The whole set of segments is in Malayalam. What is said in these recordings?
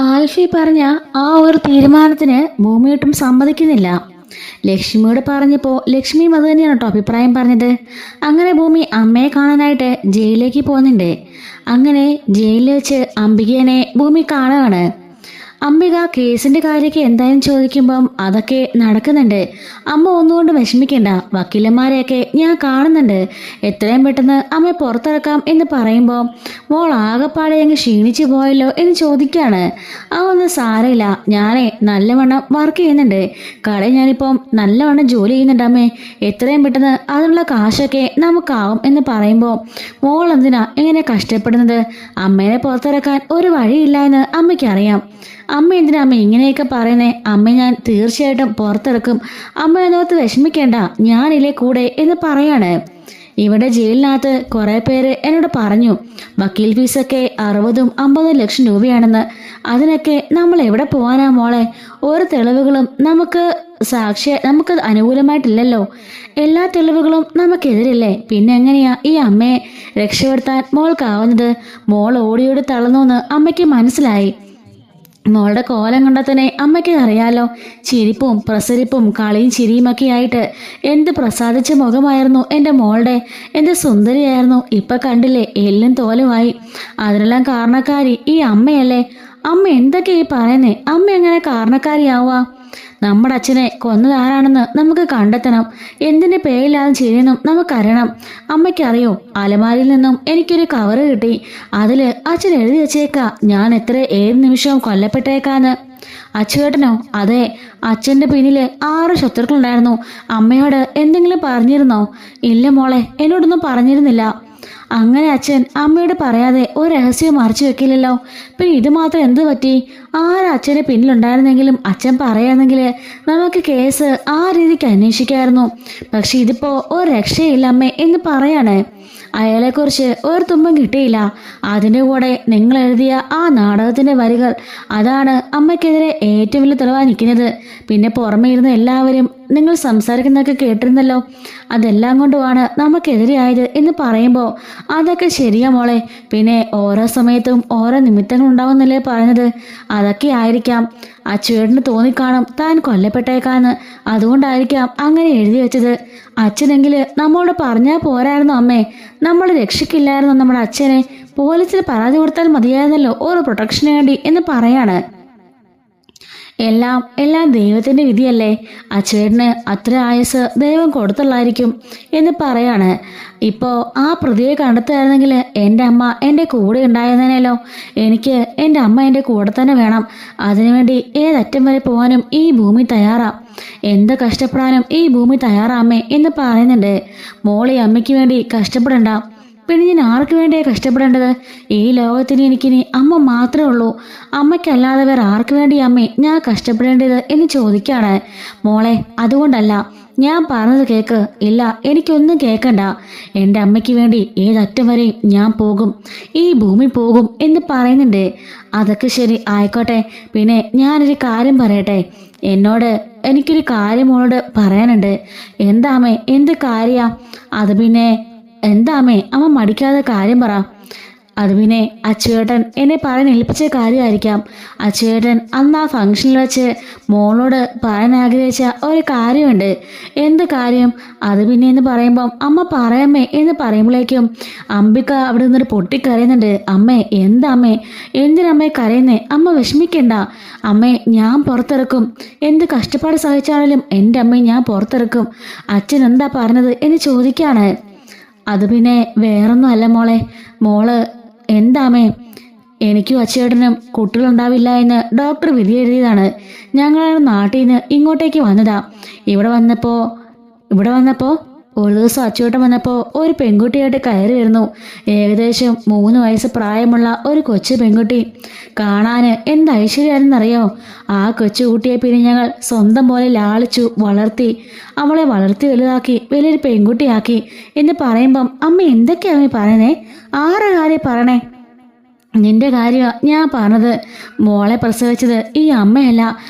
ആൽഫി പറഞ്ഞ ആ ഒരു തീരുമാനത്തിന് ഭൂമിയൊട്ടും സമ്മതിക്കുന്നില്ല. ലക്ഷ്മിയോട് പറഞ്ഞപ്പോൾ ലക്ഷ്മിയും അത് തന്നെയാണ് കേട്ടോ അഭിപ്രായം പറഞ്ഞത്. അങ്ങനെ ഭൂമി അമ്മയെ കാണാനായിട്ട് ജയിലിലേക്ക് പോകുന്നുണ്ട്. അങ്ങനെ ജയിലിൽ വെച്ച് അംബികേനെ ഭൂമി കാണുകയാണ്. അംബിക കേസിന്റെ കാര്യമൊക്കെ എന്തായാലും ചോദിക്കുമ്പം അതൊക്കെ നടക്കുന്നുണ്ട്. അമ്മ ഒന്നുകൊണ്ട് വിഷമിക്കണ്ട, വക്കീലന്മാരെയൊക്കെ ഞാൻ കാണുന്നുണ്ട്, എത്രയും പെട്ടെന്ന് അമ്മയെ പുറത്തിറക്കാം എന്ന് പറയുമ്പോൾ മോൾ ആകെപ്പാടെ അങ്ങ് ക്ഷീണിച്ചു പോയല്ലോ എന്ന് ചോദിക്കുകയാണ്. അതൊന്നും സാരമില്ല, ഞാനേ നല്ലവണ്ണം വർക്ക് ചെയ്യുന്നുണ്ട്, കടയിൽ ഞാനിപ്പം നല്ലവണ്ണം ജോലി ചെയ്യുന്നുണ്ട് അമ്മേ, എത്രയും പെട്ടെന്ന് അതിനുള്ള കാശൊക്കെ നമുക്കാവും എന്ന് പറയുമ്പോൾ മോൾ എന്തിനാ ഇങ്ങനെ കഷ്ടപ്പെടുന്നത്, അമ്മേനെ പുറത്തിറക്കാൻ ഒരു വഴിയില്ല എന്ന് അമ്മയ്ക്കറിയാം. അമ്മ എന്തിനാ അമ്മ ഇങ്ങനെയൊക്കെ പറയുന്നേ, അമ്മ ഞാൻ തീർച്ചയായിട്ടും പുറത്തിറക്കും, അമ്മ എന്നോർത്ത് വിഷമിക്കേണ്ട, ഞാനില്ലേ കൂടെ എന്ന് പറയാണ്. ഇവിടെ ജയിലിനകത്ത് കുറെ പേര് എന്നോട് പറഞ്ഞു വക്കീൽ ഫീസൊക്കെ 60-50 ലക്ഷം രൂപയാണെന്ന്. അതിനൊക്കെ നമ്മൾ എവിടെ പോകാനാ മോളെ, ഓരോ തെളിവുകളും നമുക്ക് അനുകൂലമായിട്ടില്ലല്ലോ, എല്ലാ തെളിവുകളും നമുക്കെതിരല്ലേ, പിന്നെ എങ്ങനെയാ ഈ അമ്മയെ രക്ഷപ്പെടുത്താൻ മോൾക്കാവുന്നത്. മോൾ ഓടിയോടി തളർന്നു എന്ന് അമ്മയ്ക്ക് മനസ്സിലായി. മോളുടെ കോലം കണ്ടാൽ തന്നെ അമ്മയ്ക്ക് അറിയാലോ, ചിരിപ്പും പ്രസരിപ്പും കളിയും ചിരിയുമൊക്കെ ആയിട്ട് എന്ത് പ്രസാദിച്ച മുഖമായിരുന്നു എൻ്റെ മോളുടെ, എന്ത് സുന്ദരിയായിരുന്നു. ഇപ്പൊ കണ്ടില്ലേ എല്ലും തോലുമായി. അതിനെല്ലാം കാരണക്കാരി ഈ അമ്മയല്ലേ. അമ്മ എന്തൊക്കെയാ ഈ പറയുന്നേ, അമ്മ എങ്ങനെ കാരണക്കാരിയാവുക? നമ്മുടെ അച്ഛനെ കൊന്നതാരാണെന്ന് നമുക്ക് കണ്ടെത്തണം, എന്തിന്റെ പേരിലാകും ചെയ്യുന്നു നമുക്കറിയണം. അമ്മയ്ക്കറിയോ, അലമാരിയിൽ നിന്നും എനിക്കൊരു കവറ് കിട്ടി, അതില് അച്ഛൻ എഴുതി വെച്ചേക്കാ ഞാൻ ഏത് നിമിഷവും കൊല്ലപ്പെട്ടേക്കാന്ന്. അച്ചുവേട്ടനോ? അതെ, അച്ഛന്റെ പിന്നില് 6 ശത്രുക്കളുണ്ടായിരുന്നു. അമ്മയോട് എന്തെങ്കിലും പറഞ്ഞിരുന്നോ? ഇല്ല മോളെ, എന്നോടൊന്നും പറഞ്ഞിരുന്നില്ല. അങ്ങനെ അച്ഛൻ അമ്മയോട് പറയാതെ ഒരു രഹസ്യം മറച്ചു വെക്കില്ലല്ലോ. പിന്നെ ഇത് മാത്രം എന്ത് പറ്റി? അച്ഛനെ പിന്നിലുണ്ടായിരുന്നെങ്കിലും അച്ഛൻ പറയാന്നെങ്കിൽ നമുക്ക് കേസ് ആ രീതിക്ക് അന്വേഷിക്കായിരുന്നു. പക്ഷെ ഇതിപ്പോ ഒരു രക്ഷയില്ല അമ്മേ എന്ന് പറയാണ്. അയാളെക്കുറിച്ച് ഒരു തുമ്പം കിട്ടിയില്ല. അതിൻ്റെ കൂടെ നിങ്ങൾ എഴുതിയ ആ നാടകത്തിൻ്റെ വരികൾ, അതാണ് അമ്മയ്ക്കെതിരെ ഏറ്റവും വലിയ തെളിവായി നിൽക്കുന്നത്. പിന്നെ പുറമെ ഇരുന്ന് എല്ലാവരും നിങ്ങൾ സംസാരിക്കുന്നതൊക്കെ കേട്ടിരുന്നല്ലോ, അതെല്ലാം കൊണ്ടുമാണ് നമുക്കെതിരെയായത് എന്ന് പറയുമ്പോൾ അതൊക്കെ ശരിയാ മോളെ. പിന്നെ ഓരോ സമയത്തും ഓരോ നിമിത്തങ്ങൾ ഉണ്ടാവുന്നല്ലേ പറയുന്നത്, അതൊക്കെ ആയിരിക്കാം. അച്ചുവേട്ടന് തോന്നിക്കാണും താൻ കൊല്ലപ്പെട്ടേക്കാന്ന്, അതുകൊണ്ടായിരിക്കാം അങ്ങനെ എഴുതി വെച്ചത്. അച്ഛനെങ്കിൽ നമ്മളോട് പറഞ്ഞാൽ പോരായിരുന്നു അമ്മേ, നമ്മൾ രക്ഷിക്കില്ലായിരുന്നു നമ്മുടെ അച്ഛനെ, പോലീസിൽ പരാതി കൊടുത്താൽ മതിയായിരുന്നല്ലോ ഒരു പ്രൊട്ടക്ഷന് വേണ്ടി എന്ന് പറയാണ്. എല്ലാം ദൈവത്തിന്റെ വിധിയല്ലേ, അച്ചുവേട്ടന് അത്ര ആയുസ് ദൈവം കൊടുത്തുള്ളായിരിക്കും എന്ന് പറയാണ്. ഇപ്പോൾ ആ പ്രതിയെ കണ്ടെത്തുകയായിരുന്നെങ്കിൽ എൻ്റെ അമ്മ എൻ്റെ കൂടെ ഉണ്ടായിരുന്നേനല്ലോ. എനിക്ക് എൻ്റെ അമ്മ എൻ്റെ കൂടെ തന്നെ വേണം. അതിനുവേണ്ടി ഏതറ്റം വരെ പോകാനും ഈ ഭൂമി തയ്യാറാ, എന്ത് കഷ്ടപ്പെടാനും ഈ ഭൂമി തയ്യാറാമ്മേ എന്ന് പറയുന്നുണ്ട്. മോളി അമ്മയ്ക്ക് വേണ്ടി കഷ്ടപ്പെടണ്ട, പിന്നെ ഞാൻ ആർക്ക് വേണ്ടിയാണ് കഷ്ടപ്പെടേണ്ടത്? ഈ ലോകത്തിന് എനിക്കിനി അമ്മ മാത്രമേ ഉള്ളൂ, അമ്മയ്ക്കല്ലാതെ വേറെ ആർക്ക് വേണ്ടി അമ്മേ ഞാൻ കഷ്ടപ്പെടേണ്ടത് എന്ന് ചോദിക്കാണ്. മോളെ, അതുകൊണ്ടല്ല, ഞാൻ പറഞ്ഞത് കേക്ക്. ഇല്ല, എനിക്കൊന്നും കേൾക്കണ്ട. എൻ്റെ അമ്മയ്ക്ക് വേണ്ടി ഏതറ്റം വരെയും ഞാൻ പോകും, ഈ ഭൂമി പോകും എന്ന് പറയുന്നുണ്ട്. അതൊക്കെ ശരി, ആയിക്കോട്ടെ. പിന്നെ ഞാനൊരു കാര്യം പറയട്ടെ, എനിക്കൊരു കാര്യം മോളോട് പറയാനുണ്ട്. എന്താമ്മേ, എന്ത് കാര്യാ? അത് പിന്നെ എന്താമ്മേ, അമ്മ മടിക്കാതെ കാര്യം പറ. അത് പിന്നെ അച്ചുവേട്ടൻ എന്നെ പറയാൻ ഏൽപ്പിച്ച കാര്യമായിരിക്കാം. അച്ചുവേട്ടൻ അന്ന് ആ ഫംഗ്ഷനിൽ വെച്ച് മോളോട് പറയാൻ ആഗ്രഹിച്ച ഒരു കാര്യമുണ്ട്. എന്ത് കാര്യം? അത് പിന്നെ എന്ന് പറയുമ്പം അമ്മ പറയാമേ എന്ന് പറയുമ്പോഴേക്കും അംബിക അവിടെ നിന്നൊരു പൊട്ടിക്കരയുന്നുണ്ട്. അമ്മേ, എന്താമ്മേ, എന്തിനമ്മേ കരയുന്നേ? അമ്മ വിഷമിക്കണ്ട അമ്മേ, ഞാൻ പുറത്തിറക്കും, എന്ത് കഷ്ടപ്പാട് സഹിച്ചാണെങ്കിലും എൻ്റെ അമ്മയെ ഞാൻ പുറത്തിറക്കും. അച്ഛൻ എന്താ പറഞ്ഞത് എന്ന് ചോദിക്കാണ്. അത് പിന്നെ വേറൊന്നും അല്ല മോള് എന്താമേ, എനിക്കും അച്ചേട്ടനും കുട്ടികളുണ്ടാവില്ല എന്ന് ഡോക്ടർ വിധി എഴുതിയതാണ്. ഞങ്ങളുടെ നാട്ടിൽ നിന്ന് ഇങ്ങോട്ടേക്ക് വന്നതാ. ഇവിടെ വന്നപ്പോൾ ഒരു ദിവസം അച്ചുവേട്ടൻ വന്നപ്പോൾ ഒരു പെൺകുട്ടിയായിട്ട് കയറി വരുന്നു. ഏകദേശം 3 വയസ്സ് പ്രായമുള്ള ഒരു കൊച്ചു പെൺകുട്ടി. കാണാൻ എന്ത് ഐശ്വര്യമായിരുന്നറിയോ? ആ കൊച്ചുകുട്ടിയെ പിന്നെ ഞങ്ങൾ സ്വന്തം പോലെ ലാളിച്ചു വളർത്തി, അവളെ വളർത്തി വലുതാക്കി വലിയൊരു പെൺകുട്ടിയാക്കി എന്ന് പറയുമ്പം അമ്മ എന്തൊക്കെയാണ് പറയുന്നേ? ആരുടെ കാര്യം പറയണേ? നിന്റെ കാര്യമാണ് ഞാൻ പറഞ്ഞത്. മോളെ പ്രസവിച്ചത് ഈ അമ്മയല്ല.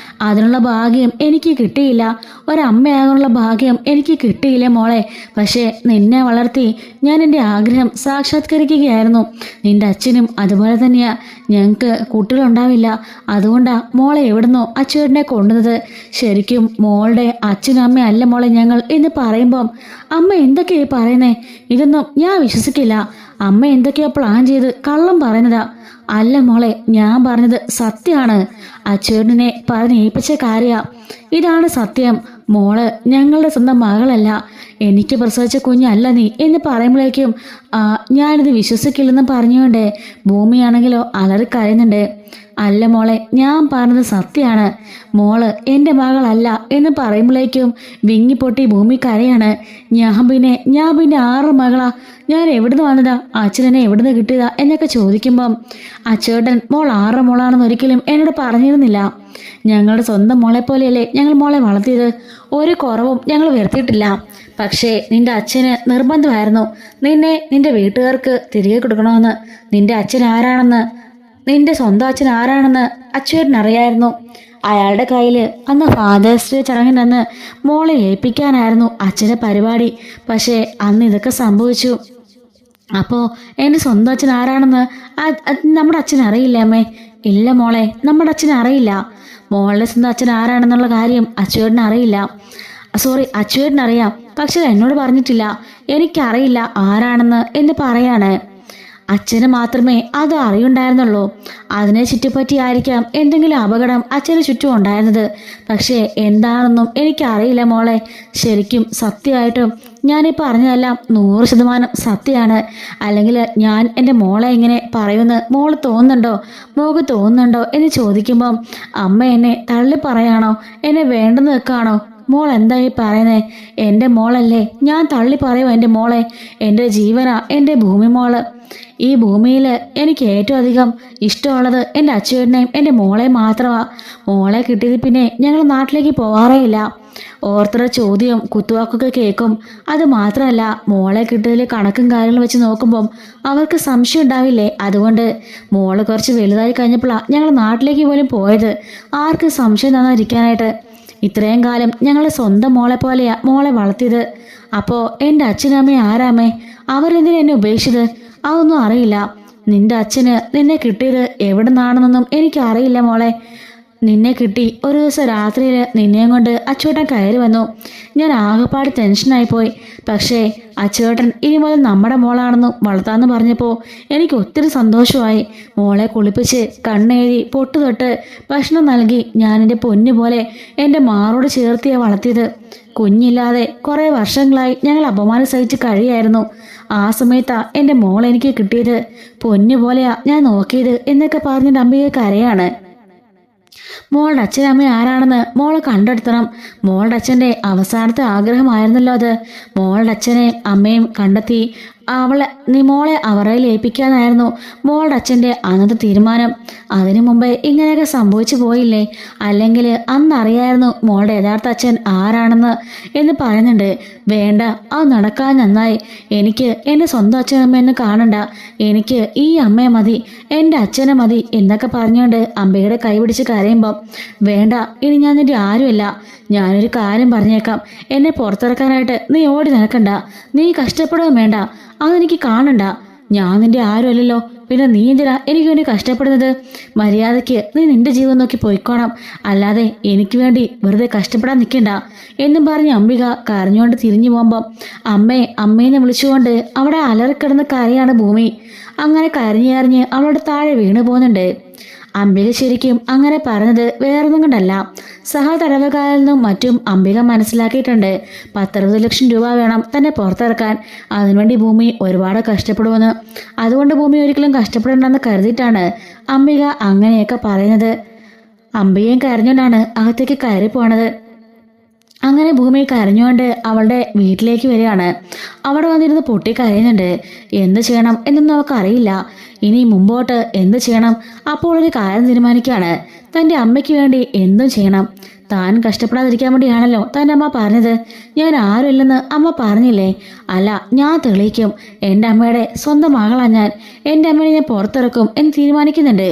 അതിനുള്ള ഭാഗ്യം എനിക്ക് കിട്ടിയില്ല. ഒരമ്മയാകാനുള്ള ഭാഗ്യം എനിക്ക് കിട്ടിയില്ല മോളെ. പക്ഷേ നിന്നെ വളർത്തി ഞാൻ എൻ്റെ ആഗ്രഹം സാക്ഷാത്കരിക്കുകയായിരുന്നു. നിന്റെ അച്ഛനും അതുപോലെ തന്നെയാ. ഞങ്ങൾക്ക് കുട്ടികളുണ്ടാവില്ല. അതുകൊണ്ടാണ് മോളെ എവിടുന്നോ അച്ഛനെ കൊണ്ടുവന്നത്. ശരിക്കും മോളുടെ അച്ഛനും അമ്മയും അല്ല മോളെ ഞങ്ങൾ എന്ന് പറയുമ്പം അമ്മ എന്തൊക്കെയായി പറയുന്നേ? ഇതൊന്നും ഞാൻ വിശ്വസിക്കില്ല. അമ്മ എന്തൊക്കെയോ പ്ലാൻ ചെയ്ത് കള്ളം പറയുന്നതാ. അല്ല മോളെ, ഞാൻ പറഞ്ഞത് സത്യമാണ്. അച്ചേട്ടനെ പറഞ്ഞേൽപ്പിച്ച കാര്യ. ഇതാണ് സത്യം. മോള് ഞങ്ങളുടെ സ്വന്തം മകളല്ല. എനിക്ക് പ്രസവിച്ച കുഞ്ഞല്ല നീ എന്ന് പറയുമ്പോഴേക്കും ഞാനിത് വിശ്വസിക്കില്ലെന്ന് പറഞ്ഞുകൊണ്ട് ഭൂമിയാണെങ്കിലോ അലറിക്കരയുന്നുണ്ട്. അല്ല മോളെ, ഞാൻ പറഞ്ഞത് സത്യമാണ്. മോള് എൻ്റെ മകളല്ല എന്ന് പറയുമ്പോഴേക്കും വിങ്ങിപ്പൊട്ടി ഭൂമി കരയാണ്. ഞാൻ പിന്നെ ആറ് മകളാ. ഞാൻ എവിടുന്ന് വന്നതാ? അച്ഛനെ എവിടുന്ന് കിട്ടിയതാ എന്നൊക്കെ ചോദിക്കുമ്പം അച്ചേട്ടൻ മോൾ ആറ് മോളാണെന്ന് ഒരിക്കലും എന്നോട് പറഞ്ഞിരുന്നില്ല. ഞങ്ങളുടെ സ്വന്തം മോളെ പോലെയല്ലേ ഞങ്ങൾ മോളെ വളർത്തിയത്. ഒരു കുറവും ഞങ്ങൾ വരുത്തിയിട്ടില്ല. പക്ഷേ നിന്റെ അച്ഛന് നിർബന്ധമായിരുന്നു നിന്നെ നിന്റെ വീട്ടുകാർക്ക് തിരികെ കൊടുക്കണമെന്ന്. നിന്റെ അച്ഛൻ ആരാണെന്ന്, നിന്റെ സ്വന്തം അച്ഛൻ ആരാണെന്ന് അച്ഛനറിയായിരുന്നു. അയാളുടെ കയ്യിൽ അന്ന് ഫാദേഴ്സ് ഡേ ചടങ്ങിനന്ന് മോളെ ഏൽപ്പിക്കാനായിരുന്നു അച്ഛൻ്റെ പരിപാടി. പക്ഷേ അന്ന് ഇതൊക്കെ സംഭവിച്ചു. അപ്പോൾ എൻ്റെ സ്വന്തം അച്ഛൻ ആരാണെന്ന് നമ്മുടെ അച്ഛൻ അറിയില്ല അമ്മേ. ഇല്ല മോളെ, നമ്മുടെ അച്ഛൻ അറിയില്ല. മോളുടെ സ്വന്തം അച്ഛൻ ആരാണെന്നുള്ള കാര്യം അച്ഛേട്ടന് അറിയില്ല. അച്ഛേട്ടനറിയാം, പക്ഷെ എന്നോട് പറഞ്ഞിട്ടില്ല. എനിക്കറിയില്ല ആരാണെന്ന് എന്ന് പറയാണ്. അച്ഛന് മാത്രമേ അത് അറിയുണ്ടായിരുന്നുള്ളൂ. അതിനെ ചുറ്റിപ്പറ്റിയായിരിക്കാം എന്തെങ്കിലും അപകടം അച്ഛന് ചുറ്റും ഉണ്ടായിരുന്നത്. പക്ഷേ എന്താണെന്നും എനിക്കറിയില്ല മോളെ. ശരിക്കും സത്യമായിട്ടും ഞാനീ പറഞ്ഞതെല്ലാം 100% സത്യമാണ്. അല്ലെങ്കിൽ ഞാൻ എൻ്റെ മോളെ ഇങ്ങനെ പറയുമെന്ന് മോള് തോന്നുന്നുണ്ടോ എന്ന് ചോദിക്കുമ്പം അമ്മ എന്നെ തള്ളി പറയാണോ, എന്നെ വേണ്ടെന്ന് വെക്കാണോ? മോൾ എന്തായി പറയുന്നേ? എൻ്റെ മോളല്ലേ, ഞാൻ തള്ളി പറയുമോ എൻ്റെ മോളെ? എൻ്റെ ജീവനാ എൻ്റെ ഭൂമി മോള്. ഈ ഭൂമിയിൽ എനിക്ക് ഏറ്റവും അധികം ഇഷ്ടമുള്ളത് എൻ്റെ അച്ഛനെയും എൻ്റെ മോളെയും മാത്രമാണ്. മോളെ കിട്ടിയത് പിന്നെ ഞങ്ങൾ നാട്ടിലേക്ക് പോകാറേയില്ല. ഓർത്തറ ചോദ്യവും കുത്തുവാക്കൊക്കെ കേൾക്കും. അത് മാത്രമല്ല, മോളെ കിട്ടിയതിൽ കണക്കും കാര്യങ്ങളും വെച്ച് നോക്കുമ്പം അവർക്ക് സംശയം ഉണ്ടാവില്ലേ? അതുകൊണ്ട് മോള് കുറച്ച് വലുതായി കഴിഞ്ഞപ്പോഴാണ് ഞങ്ങൾ നാട്ടിലേക്ക് പോലും പോയത്, ആർക്ക് സംശയം തന്നിരിക്കാനായിട്ട്. ഇത്രയും കാലം ഞങ്ങളുടെ സ്വന്തം മോളെ പോലെയാ മോളെ വളർത്തിയത്. അപ്പോൾ എൻ്റെ അച്ഛനമ്മയും ആരാമേ? അവരെന്തിനാ എന്നെ ഉപേക്ഷിച്ചത്? അതൊന്നും അറിയില്ല. നിന്റെ അച്ഛന് നിന്നെ കിട്ടിയത് എവിടെ നിന്നാണെന്നൊന്നും എനിക്കറിയില്ല മോളെ. നിന്നെ കിട്ടി ഒരു ദിവസം രാത്രിയിൽ നിന്നെയും കൊണ്ട് അച്ചേട്ടൻ കയറി വന്നു. ഞാൻ ആകെപ്പാട് ടെൻഷനായിപ്പോയി. പക്ഷേ അച്ചേട്ടൻ ഇനി മുതൽ നമ്മുടെ മോളാണെന്ന് വളർത്താമെന്ന് പറഞ്ഞപ്പോൾ എനിക്ക് ഒത്തിരി സന്തോഷമായി. മോളെ കുളിപ്പിച്ച് കണ്ണെഴുതി പൊട്ടുതൊട്ട് ഭക്ഷണം നൽകി ഞാനെൻ്റെ പൊന്നു പോലെ എൻ്റെ മാറോട് ചേർത്തിയാണ് വളർത്തിയത്. കുഞ്ഞില്ലാതെ കുറേ വർഷങ്ങളായി ഞങ്ങൾ അപമാനം സഹിച്ച് കഴിയായിരുന്നു. ആ സമയത്താണ് എൻ്റെ മോൾ എനിക്ക് കിട്ടിയത്. പൊന്നു പോലെയാ ഞാൻ നോക്കിയത് എന്നൊക്കെ പറഞ്ഞിട്ട് അമ്പിക കരയാണ്. മോളുടെ അച്ഛനമ്മ ആരാണെന്ന് മോളെ കണ്ടെടുത്തണം. മോളുടെ അച്ഛൻ്റെ അവസാനത്തെ ആഗ്രഹമായിരുന്നല്ലോ അത്. മോളുടെ അച്ഛനെയും അമ്മയും കണ്ടെത്തി മോളെ അവരയിൽ ഏൽപ്പിക്കാനായിരുന്നു മോളുടെ അച്ഛൻ്റെ അന്നത്തെ തീരുമാനം. അതിനു മുമ്പേ ഇങ്ങനെയൊക്കെ സംഭവിച്ചു പോയില്ലേ? അല്ലെങ്കിൽ അന്നറിയായിരുന്നു മോളുടെ യഥാർത്ഥ അച്ഛൻ ആരാണെന്ന് എന്ന് പറയുന്നുണ്ട്. വേണ്ട, അത് നടക്കാൻ നന്നായി. എനിക്ക് എൻ്റെ സ്വന്തം അച്ഛനമ്മയെന്ന് കാണണ്ട. എനിക്ക് ഈ അമ്മയെ മതി, എൻ്റെ അച്ഛനെ മതി എന്നൊക്കെ പറഞ്ഞുകൊണ്ട് അമ്പയുടെ കൈ പിടിച്ച് കരയുമ്പം, വേണ്ട, ഇനി ഞാൻ നിൻ്റെ ആരുമല്ല. ഞാനൊരു കാര്യം പറഞ്ഞേക്കാം. എന്നെ പുറത്തിറക്കാനായിട്ട് നീ ഓടി നടക്കണ്ട. നീ കഷ്ടപ്പെടുകയും വേണ്ട. അതെനിക്ക് കാണണ്ട. ഞാൻ നിന്റെ ആരുമല്ലല്ലോ. പിന്നെ നീ എന്തിനാ എനിക്ക് വേണ്ടി കഷ്ടപ്പെടുന്നത്? മര്യാദയ്ക്ക് നീ നിന്റെ ജീവൻ നോക്കി പോയിക്കോണം. അല്ലാതെ എനിക്ക് വേണ്ടി വെറുതെ കഷ്ടപ്പെടാൻ നിൽക്കണ്ട എന്നും പറഞ്ഞ് അംബിക കരഞ്ഞുകൊണ്ട് തിരിഞ്ഞു പോകുമ്പം അമ്മേനെ വിളിച്ചുകൊണ്ട് അവിടെ അലറിക്കിടന്ന് കരയാണ് ഭൂമി. അങ്ങനെ കരഞ്ഞ് അവളുടെ താഴെ വീണു പോകുന്നുണ്ട്. അംബിക ശരിക്കും അങ്ങനെ പറഞ്ഞത് വേറൊന്നും കൊണ്ടല്ല. സഹതടവുകാരിൽ നിന്നും മറ്റും അംബിക മനസ്സിലാക്കിയിട്ടുണ്ട് 10-60 ലക്ഷം രൂപ വേണം തന്നെ പുറത്തിറക്കാൻ. അതിനുവേണ്ടി ഭൂമി ഒരുപാട് കഷ്ടപ്പെടുമെന്ന്. അതുകൊണ്ട് ഭൂമി ഒരിക്കലും കഷ്ടപ്പെടണ്ടെന്ന് കരുതിയിട്ടാണ് അംബിക അങ്ങനെയൊക്കെ പറയുന്നത്. അംബികയും കരഞ്ഞുകൊണ്ടാണ് അകത്തേക്ക് കയറി പോണത്. അങ്ങനെ ഭൂമി കരഞ്ഞുകൊണ്ട് അവളുടെ വീട്ടിലേക്ക് വരികയാണ്. അവിടെ വന്നിരുന്ന് പൊട്ടി കരയുന്നുണ്ട്. എന്ത് ചെയ്യണം എന്നൊന്നും അവൾക്കറിയില്ല. ഇനി മുമ്പോട്ട് എന്ത് ചെയ്യണം? അപ്പോൾ ഒരു കാര്യം തീരുമാനിക്കുകയാണ്. തൻ്റെ അമ്മയ്ക്ക് വേണ്ടി എന്തും ചെയ്യണം. താൻ കഷ്ടപ്പെടാതിരിക്കാൻ വേണ്ടിയാണല്ലോ തൻ്റെ അമ്മ പറഞ്ഞത്. ഞാൻ ആരുമില്ലെന്ന് അമ്മ പറഞ്ഞില്ലേ? അല്ല, ഞാൻ തെളിയിക്കും. എൻ്റെ അമ്മയുടെ സ്വന്തം മകളാ ഞാൻ. എൻ്റെ അമ്മയെ ഞാൻ പുറത്തിറക്കും എന്ന് തീരുമാനിക്കുന്നുണ്ട്.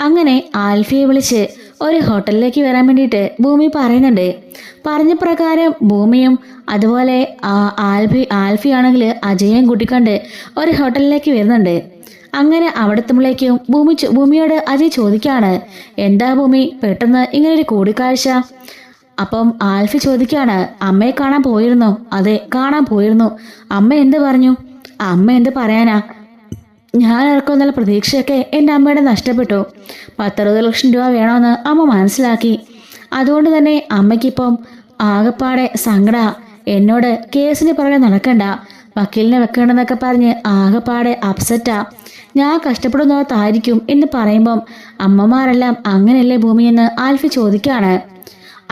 അങ്ങനെ ആൽഫിയെ വിളിച്ച് ഒരു ഹോട്ടലിലേക്ക് വരാൻ വേണ്ടിയിട്ട് ഭൂമി പറയുന്നുണ്ട്. പറഞ്ഞ പ്രകാരം ഭൂമിയും അതുപോലെ ആൽഫിയാണെങ്കിൽ അജയും കൂട്ടിക്കൊണ്ട് ഒരു ഹോട്ടലിലേക്ക് വരുന്നുണ്ട്. അങ്ങനെ അവിടെത്തുമ്പോഴേക്കും ഭൂമിയോട് അജയ് ചോദിക്കാണ്, എന്താ ഭൂമി പെട്ടെന്ന് ഇങ്ങനെ ഒരു കൂടിക്കാഴ്ച? അപ്പം ആൽഫി ചോദിക്കാണ്, അമ്മയെ കാണാൻ പോയിരുന്നോ? അതെ, കാണാൻ പോയിരുന്നു. അമ്മ എന്ത് പറഞ്ഞു? അമ്മ എന്ത് പറയാനാ? ഞാൻ ഇറക്കുമെന്നുള്ള പ്രതീക്ഷയൊക്കെ എൻ്റെ അമ്മയുടെ നഷ്ടപ്പെട്ടു. 10-60 ലക്ഷം രൂപ വേണമെന്ന് അമ്മ മനസ്സിലാക്കി. അതുകൊണ്ട് തന്നെ അമ്മയ്ക്കിപ്പം ആകപ്പാടെ സങ്കട. എന്നോട് കേസിന് പുറകെ നടക്കണ്ട, വക്കീലിനെ വെക്കണമെന്നൊക്കെ പറഞ്ഞ് ആകപ്പാടെ അപ്സെറ്റാ. ഞാൻ കഷ്ടപ്പെടുന്നതായിരിക്കും എന്ന് പറയുമ്പം അമ്മമാരെല്ലാം അങ്ങനെയല്ലേ ഭൂമിയെന്ന് ആൽഫി ചോദിക്കാണ്.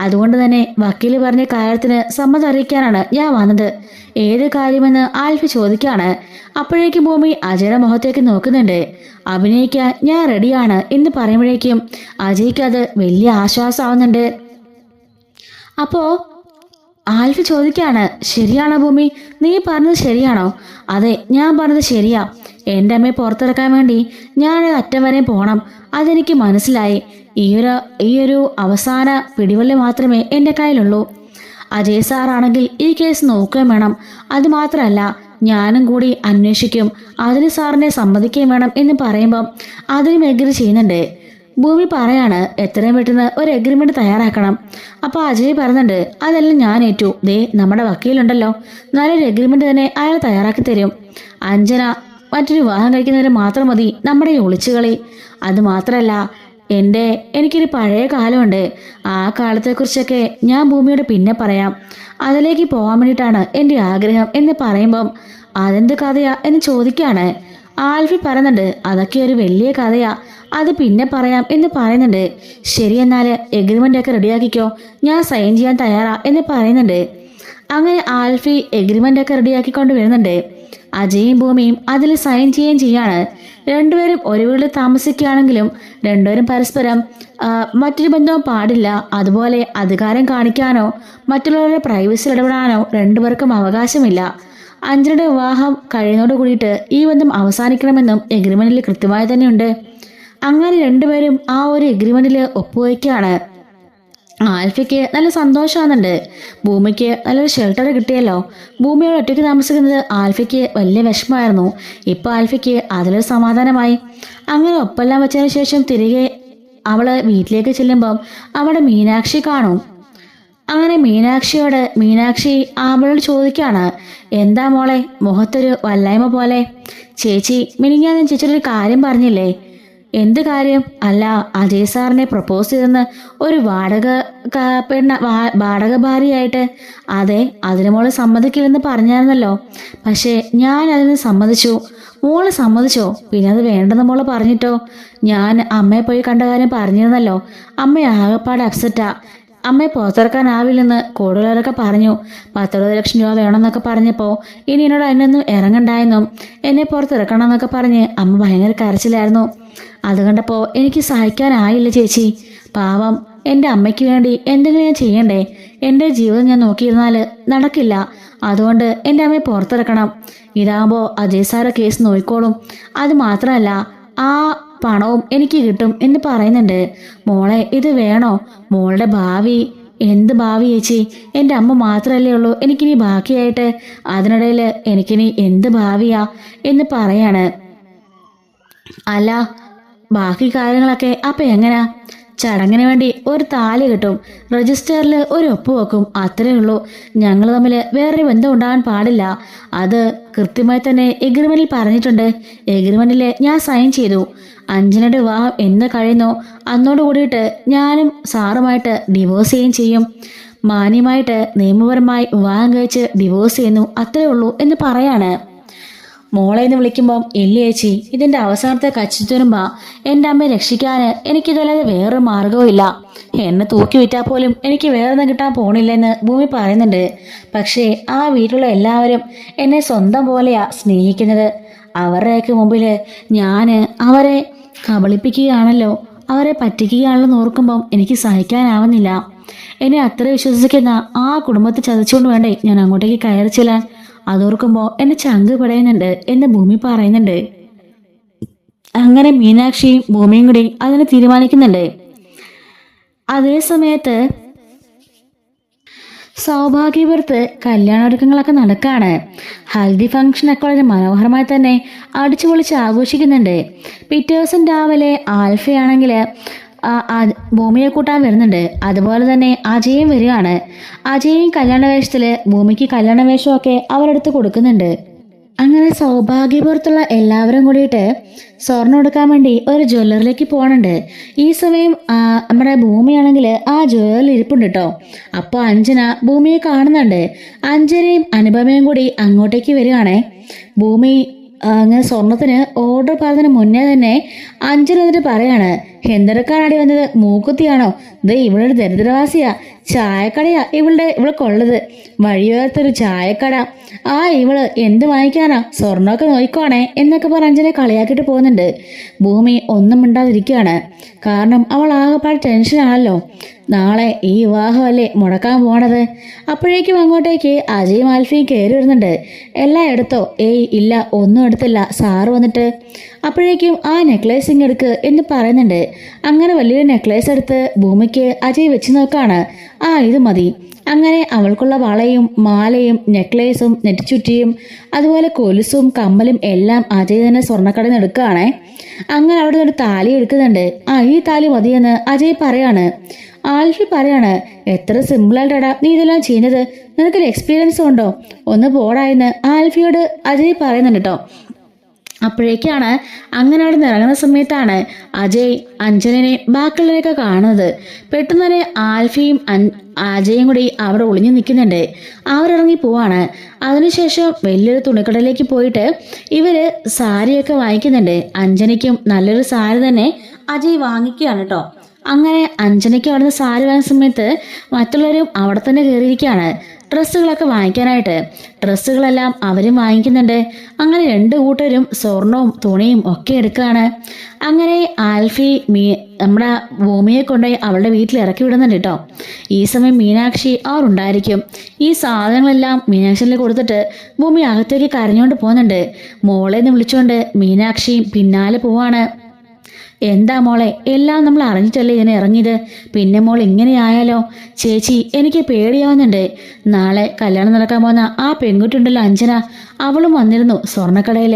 അതുകൊണ്ട് തന്നെ വക്കീല് പറഞ്ഞ കാര്യത്തിന് സമ്മതം അറിയിക്കാനാണ് ഞാൻ വന്നത്. ഏത് കാര്യമെന്ന് ആൽഫി ചോദിക്കാണ്. അപ്പോഴേക്കും ഭൂമി അജയുടെ മുഖത്തേക്ക് നോക്കുന്നുണ്ട്. അഭിനയിക്കാൻ ഞാൻ റെഡിയാണ് എന്ന് പറയുമ്പോഴേക്കും അജയ്ക്ക് അത് വലിയ ആശ്വാസമാവുന്നുണ്ട്. അപ്പോ ആൽഫി ചോദിക്കാണ്, ശരിയാണോ ഭൂമി? നീ പറഞ്ഞത് ശരിയാണോ? അതെ, ഞാൻ പറഞ്ഞത് ശരിയാ. എൻ്റെ അമ്മയെ പുറത്തിറക്കാൻ വേണ്ടി ഞാൻ അറ്റം വരെ പോകണം. അതെനിക്ക് മനസ്സിലായി. ഈയൊരു അവസാന പിടിവള്ളി മാത്രമേ എൻ്റെ കയ്യിലുള്ളൂ. അജയ് സാറാണെങ്കിൽ ഈ കേസ് നോക്കുകയും വേണം. അതുമാത്രമല്ല, ഞാനും കൂടി അന്വേഷിക്കും. അതിന് സാറിനെ സമ്മതിക്കുകയും വേണം എന്ന് പറയുമ്പം അതിനും എഗ്രി ചെയ്യുന്നുണ്ട്. ഭൂമി പറയാണ്, എത്രയും പെട്ടെന്ന് ഒരു എഗ്രിമെന്റ് തയ്യാറാക്കണം. അപ്പോൾ അജയ് പറയുന്നുണ്ട്, അതെല്ലാം ഞാൻ ഏറ്റു. ദേ നമ്മുടെ വക്കീലുണ്ടല്ലോ, നല്ലൊരു എഗ്രിമെന്റ് തന്നെ അയാൾ തയ്യാറാക്കി തരും. അഞ്ജന മറ്റൊരു വിവാഹം കഴിക്കുന്നവരെ മാത്രം മതി നമ്മുടെ ഈ ഒളിച്ചുകളി. അതുമാത്രമല്ല, എനിക്കൊരു പഴയ കാലമുണ്ട്. ആ കാലത്തെക്കുറിച്ചൊക്കെ ഞാൻ ഭൂമിയോട് പിന്നെ പറയാം. അതിലേക്ക് പോകാൻ വേണ്ടിയിട്ടാണ് എൻ്റെ ആഗ്രഹം എന്ന് പറയുമ്പം അതെന്ത് കഥയാ എന്ന് ചോദിക്കുകയാണ്. ആൽഫി പറയുന്നുണ്ട്, അതൊക്കെ ഒരു വലിയ കഥയാ, അത് പിന്നെ പറയാം എന്ന് പറയുന്നുണ്ട്. ശരി, എന്നാൽ എഗ്രിമെൻ്റ് ഒക്കെ റെഡിയാക്കിക്കോ, ഞാൻ സൈൻ ചെയ്യാൻ തയ്യാറാ എന്ന് പറയുന്നുണ്ട്. അങ്ങനെ ആൽഫി എഗ്രിമെൻ്റ് ഒക്കെ റെഡിയാക്കിക്കൊണ്ട് വരുന്നുണ്ട്. അജയും ഭൂമിയും അതിൽ സൈൻ ചെയ്യുകയും ചെയ്യാണ്. രണ്ടുപേരും ഒരു വീട്ടിൽ താമസിക്കുകയാണെങ്കിലും രണ്ടുപേരും പരസ്പരം മറ്റൊരു ബന്ധവും പാടില്ല. അതുപോലെ അധികാരം കാണിക്കാനോ മറ്റുള്ളവരുടെ പ്രൈവസിയിൽ ഇടപെടാനോ രണ്ടുപേർക്കും അവകാശമില്ല. അഞ്ജനയുടെ വിവാഹം കഴിയുന്നതോട് കൂടിയിട്ട് ഈ ബന്ധം അവസാനിക്കണമെന്നും എഗ്രിമെന്റിൽ കൃത്യമായി തന്നെയുണ്ട്. അങ്ങനെ രണ്ടുപേരും ആ ഒരു എഗ്രിമെന്റിൽ ഒപ്പുവയ്ക്കുകയാണ്. ആൽഫിക്ക് നല്ല സന്തോഷമാകുന്നുണ്ട്. ഭൂമിക്ക് നല്ലൊരു ഷെൽട്ടർ കിട്ടിയല്ലോ. ഭൂമിയോട് ഒറ്റയ്ക്ക് താമസിക്കുന്നത് ആൽഫിക്ക് വലിയ വിഷമമായിരുന്നു. ഇപ്പോൾ ആൽഫിക്ക് അതിലൊരു സമാധാനമായി. അങ്ങനെ ഒപ്പെല്ലാം വെച്ചതിന് ശേഷം തിരികെ അവള് വീട്ടിലേക്ക് ചെല്ലുമ്പം അവിടെ മീനാക്ഷി കാണും. അങ്ങനെ മീനാക്ഷി അവളോട് ചോദിക്കുകയാണ്, എന്താ മോളെ മുഖത്തൊരു വല്ലായ്മ പോലെ? ചേച്ചി, മിനിഞ്ഞാന്ന് ചേച്ചിയൊരു കാര്യം പറഞ്ഞില്ലേ? എന്ത് കാര്യം? അല്ല, അജയ് സാറിനെ പ്രപ്പോസ് ചെയ്തെന്ന് ഒരു വാടക ഭാര്യയായിട്ട്. അതെ, അതിന് മോള് സമ്മതിക്കില്ലെന്ന് പറഞ്ഞായിരുന്നല്ലോ. പക്ഷേ ഞാൻ അതിന് സമ്മതിച്ചു. മോള് സമ്മതിച്ചോ? പിന്നെ അത് വേണ്ടെന്ന് മോള് പറഞ്ഞിട്ടോ? ഞാൻ അമ്മയെ പോയി കണ്ട കാര്യം പറഞ്ഞിരുന്നല്ലോ. അമ്മ ആകെപ്പാട് അപ്സെറ്റാ. അമ്മയെ പുറത്തിറക്കാനാവില്ലെന്ന് കൂടുതലവരൊക്കെ പറഞ്ഞു. 10-60 ലക്ഷം രൂപ വേണമെന്നൊക്കെ പറഞ്ഞപ്പോൾ ഇനി എന്നോട് അതിനൊന്നും ഇറങ്ങണ്ടായെന്നും എന്നെ പുറത്തിറക്കണം എന്നൊക്കെ പറഞ്ഞ് അമ്മ ഭയങ്കര കരച്ചിലായിരുന്നു. അത് കണ്ടപ്പോൾ എനിക്ക് സഹിക്കാനായില്ല ചേച്ചി. പാവം, എൻ്റെ അമ്മയ്ക്ക് വേണ്ടി എന്തെങ്കിലും ഞാൻ ചെയ്യണ്ടേ? എൻ്റെ ജീവിതം ഞാൻ നോക്കിയിരുന്നാൽ നടക്കില്ല. അതുകൊണ്ട് എൻ്റെ അമ്മയെ പുറത്തിറക്കണം. ഇതാകുമ്പോൾ അജയ് സാറ് കേസ് നോക്കിക്കോളും. അത് മാത്രമല്ല, ആ പണവും എനിക്ക് കിട്ടും എന്ന് പറയുന്നുണ്ട്. മോളെ, ഇത് വേണോ? മോളുടെ ഭാവി. എന്ത് ഭാവി ചേച്ചി? എൻ്റെ അമ്മ മാത്രമല്ലേ ഉള്ളൂ എനിക്കിനി ബാക്കിയായിട്ട്. അതിനിടയിൽ എനിക്കിനി എന്ത് ഭാവിയാ എന്ന് പറയാണ്. അല്ല, ബാക്കി കാര്യങ്ങളൊക്കെ അപ്പം എങ്ങനെയാ? ചടങ്ങിന് വേണ്ടി ഒരു താലി കിട്ടും, രജിസ്റ്ററിൽ ഒരു ഒപ്പ് വെക്കും, അത്രേ ഉള്ളൂ. ഞങ്ങൾ തമ്മിൽ വേറൊരു ബന്ധം ഉണ്ടാകാൻ പാടില്ല. അത് കൃത്യമായി തന്നെ എഗ്രിമെന്റിൽ പറഞ്ഞിട്ടുണ്ട്. എഗ്രിമെന്റിൽ ഞാൻ സൈൻ ചെയ്തു. അഞ്ജനയുടെ വിവാഹം എന്ന് കഴിയുന്നോ അന്നോട് കൂടിയിട്ട് ഞാനും സാറുമായിട്ട് ഡിവോഴ്സ് ചെയ്യുകയും ചെയ്യും. മാന്യമായിട്ട് നിയമപരമായി വിവാഹം കഴിച്ച് ഡിവോഴ്സ് ചെയ്യുന്നു, അത്രേ ഉള്ളൂ എന്ന് പറയാണ്. മോളെ എന്ന് വിളിക്കുമ്പം ഇല്ല ചേച്ചി, ഇതിന്റെ അവസാനത്തെ കച്ചിത്തുരുമ്പ. എൻ്റെ അമ്മയെ രക്ഷിക്കാൻ എനിക്കിതല്ലാതെ വേറൊരു മാർഗവും ഇല്ല. എന്നെ തൂക്കി വിറ്റാൽ പോലും എനിക്ക് വേറൊന്നും കിട്ടാൻ പോണില്ലെന്ന് ഭൂമി പറയുന്നുണ്ട്. പക്ഷേ ആ വീട്ടിലുള്ള എല്ലാവരും എന്നെ സ്വന്തം പോലെയാ സ്നേഹിക്കുന്നത്. അവരുടെയൊക്കെ മുമ്പിൽ ഞാൻ അവരെ കബളിപ്പിക്കുകയാണല്ലോ, അവരെ പറ്റിക്കുകയാണെന്ന് ഓർക്കുമ്പം എനിക്ക് സഹിക്കാനാവുന്നില്ല. എന്നെ അത്ര വിശ്വസിക്കുന്ന ആ കുടുംബത്തെ ചതച്ചുകൊണ്ട് വേണ്ടേ ഞാൻ അങ്ങോട്ടേക്ക് കയറി ചെല്ലാൻ. അതോർക്കുമ്പോൾ എന്നെ ചങ്ക് പടയുന്നുണ്ട് എന്ന് ഭൂമി പറയുന്നുണ്ട്. അങ്ങനെ മീനാക്ഷിയും ഭൂമിയും കൂടി അതിനെ തീരുമാനിക്കുന്നുണ്ട്. അതേ സമയത്ത് സൗഭാഗ്യപുരത്ത് കല്യാണൊരുക്കങ്ങളൊക്കെ നടക്കാണ്. ഹൽദി ഫംഗ്ഷനൊക്കെ വളരെ മനോഹരമായി തന്നെ അടിച്ചു പൊളിച്ച് ആഘോഷിക്കുന്നുണ്ട്. പിറ്റേ ദിവസം രാവിലെ ആൽഫയാണെങ്കിൽ ഭൂമിയെ കൂട്ടാൻ വരുന്നുണ്ട്. അതുപോലെ തന്നെ അജയും വരികയാണ്. അജയും കല്യാണ വേഷത്തില് ഭൂമിക്ക് കല്യാണ വേഷമൊക്കെ അവരെടുത്ത് കൊടുക്കുന്നുണ്ട്. അങ്ങനെ സൗഭാഗ്യപുരത്തുള്ള എല്ലാവരും കൂടിയിട്ട് സ്വർണ്ണം എടുക്കാൻ വേണ്ടി ഒരു ജ്വല്ലറിലേക്ക് പോകണുണ്ട്. ഈ സമയം നമ്മുടെ ഭൂമിയാണെങ്കിൽ ആ ജ്വല്ലറിൽ ഇരിപ്പുണ്ട് കേട്ടോ. അപ്പോൾ അഞ്ജന ഭൂമിയെ കാണുന്നുണ്ട്. അഞ്ജനയും അനുപമയും കൂടി അങ്ങോട്ടേക്ക് വരികയാണേ. ഭൂമി അങ്ങനെ സ്വർണത്തിന് ഓർഡർ പറഞ്ഞതിന് മുന്നേ തന്നെ അഞ്ജന എന്നിട്ട് പറയാണ്, എന്തെടുക്കാനാടി വന്നത്? മൂക്കുത്തിയാണോ? ഇത് ഇവളൊരു ദരിദ്രവാസിയാ, ചായക്കടയാ ഇവൾക്കുള്ളത്, വഴിയോർത്തൊരു ചായക്കട. ഇവള് എന്ത് വാങ്ങിക്കാനാ? സ്വർണ്ണമൊക്കെ നോയിക്കോണേ എന്നൊക്കെ പറഞ്ഞ് അഞ്ജനെ കളിയാക്കിയിട്ട് പോകുന്നുണ്ട്. ഭൂമി ഒന്നും മിണ്ടാതിരിക്കുകയാണ്. കാരണം അവൾ ആകെപ്പാട് ടെൻഷനാണല്ലോ. നാളെ ഈ വിവാഹമല്ലേ മുടക്കാൻ പോണത്. അപ്പോഴേക്കും അങ്ങോട്ടേക്ക് അജയും ആൽഫയും കയറി വരുന്നുണ്ട്. എല്ലാം എടുത്തോ? ഇല്ല, ഒന്നും എടുത്തില്ല, സാറ് വന്നിട്ട്. അപ്പോഴേക്കും ആ നെക്ലേസ് ഇങ്ങെടുക്ക് എന്ന് പറയുന്നുണ്ട്. അങ്ങനെ വലിയൊരു നെക്ലേസ് എടുത്ത് ഭൂമിക്ക് അജയ് വെച്ച് നോക്കാണ്. ഇത് മതി. അങ്ങനെ അവൾക്കുള്ള വളയും മാലയും നെക്ലേസും നെറ്റിച്ചുറ്റിയും അതുപോലെ കൊലുസും കമ്മലും എല്ലാം അജയ് തന്നെ സ്വർണ്ണക്കടയിൽ നിന്ന് എടുക്കുകയാണേ. അങ്ങനെ അവിടെ നിന്ന് ഒരു താലി എടുക്കുന്നുണ്ട്. ഈ താലി മതിയെന്ന് അജയ് പറയാണ്. ആൽഫി പറയാണ്, എത്ര സിമ്പിളായിട്ടാടാ നീ ഇതെല്ലാം ചെയ്യുന്നത്, നിനക്കൊരു എക്സ്പീരിയൻസ് ഉണ്ടോ? ഒന്ന് പോടായെന്ന് ആൽഫിയോട് അജയ് പറയുന്നുണ്ട് കേട്ടോ. അപ്പോഴേക്കാണ് അങ്ങനെ അവിടെ നിന്ന് ഇറങ്ങുന്ന സമയത്താണ് അജയ് അഞ്ജനനെ ബാക്കിയുള്ളവരെയൊക്കെ കാണുന്നത്. പെട്ടെന്ന് തന്നെ ആൽഫിയും അജയും കൂടി അവിടെ ഒളിഞ്ഞു നിൽക്കുന്നുണ്ട്. അവരിറങ്ങി പോവാണ്. അതിനുശേഷം വലിയൊരു തുണിക്കടയിലേക്ക് പോയിട്ട് ഇവര് സാരിയൊക്കെ വാങ്ങിക്കുന്നുണ്ട്. അഞ്ജനയ്ക്കും നല്ലൊരു സാരി തന്നെ അജയ് വാങ്ങിക്കുകയാണ് കേട്ടോ. അങ്ങനെ അഞ്ജനയ്ക്ക് അവിടുന്ന് സാരി വാങ്ങിയ സമയത്ത് മറ്റുള്ളവരും അവിടെ തന്നെ കയറിയിരിക്കുകയാണ് ഡ്രസ്സുകളൊക്കെ വാങ്ങിക്കാനായിട്ട്. ഡ്രസ്സുകളെല്ലാം അവരും വാങ്ങിക്കുന്നുണ്ട്. അങ്ങനെ രണ്ടു കൂട്ടരും സ്വർണവും തുണിയും ഒക്കെ എടുക്കുകയാണ്. അങ്ങനെ ആൽഫി നമ്മുടെ ഭൂമിയെ കൊണ്ടുപോയി അവളുടെ വീട്ടിൽ ഇറക്കി വിടുന്നുണ്ട് കേട്ടോ. ഈ സമയം മീനാക്ഷി അവർ ഉണ്ടായിരിക്കും. ഈ സാധനങ്ങളെല്ലാം മീനാക്ഷിയിൽ കൊടുത്തിട്ട് ഭൂമി അകത്തേക്ക് കരഞ്ഞുകൊണ്ട് പോകുന്നുണ്ട്. മോളെന്ന് വിളിച്ചുകൊണ്ട് മീനാക്ഷിയും പിന്നാലെ പോവാണ്. എന്താ മോളെ, എല്ലാം നമ്മൾ അറിഞ്ഞിട്ടല്ലേ ഇതിനെ ഇറങ്ങിയത്, പിന്നെ മോൾ ഇങ്ങനെയായാലോ? ചേച്ചി, എനിക്ക് പേടിയാവുന്നുണ്ട്. നാളെ കല്യാണം നടക്കാൻ പോകുന്ന ആ പെൺകുട്ടിയുണ്ടല്ലോ അഞ്ജന, അവളും വന്നിരുന്നു സ്വർണ്ണക്കടയിൽ.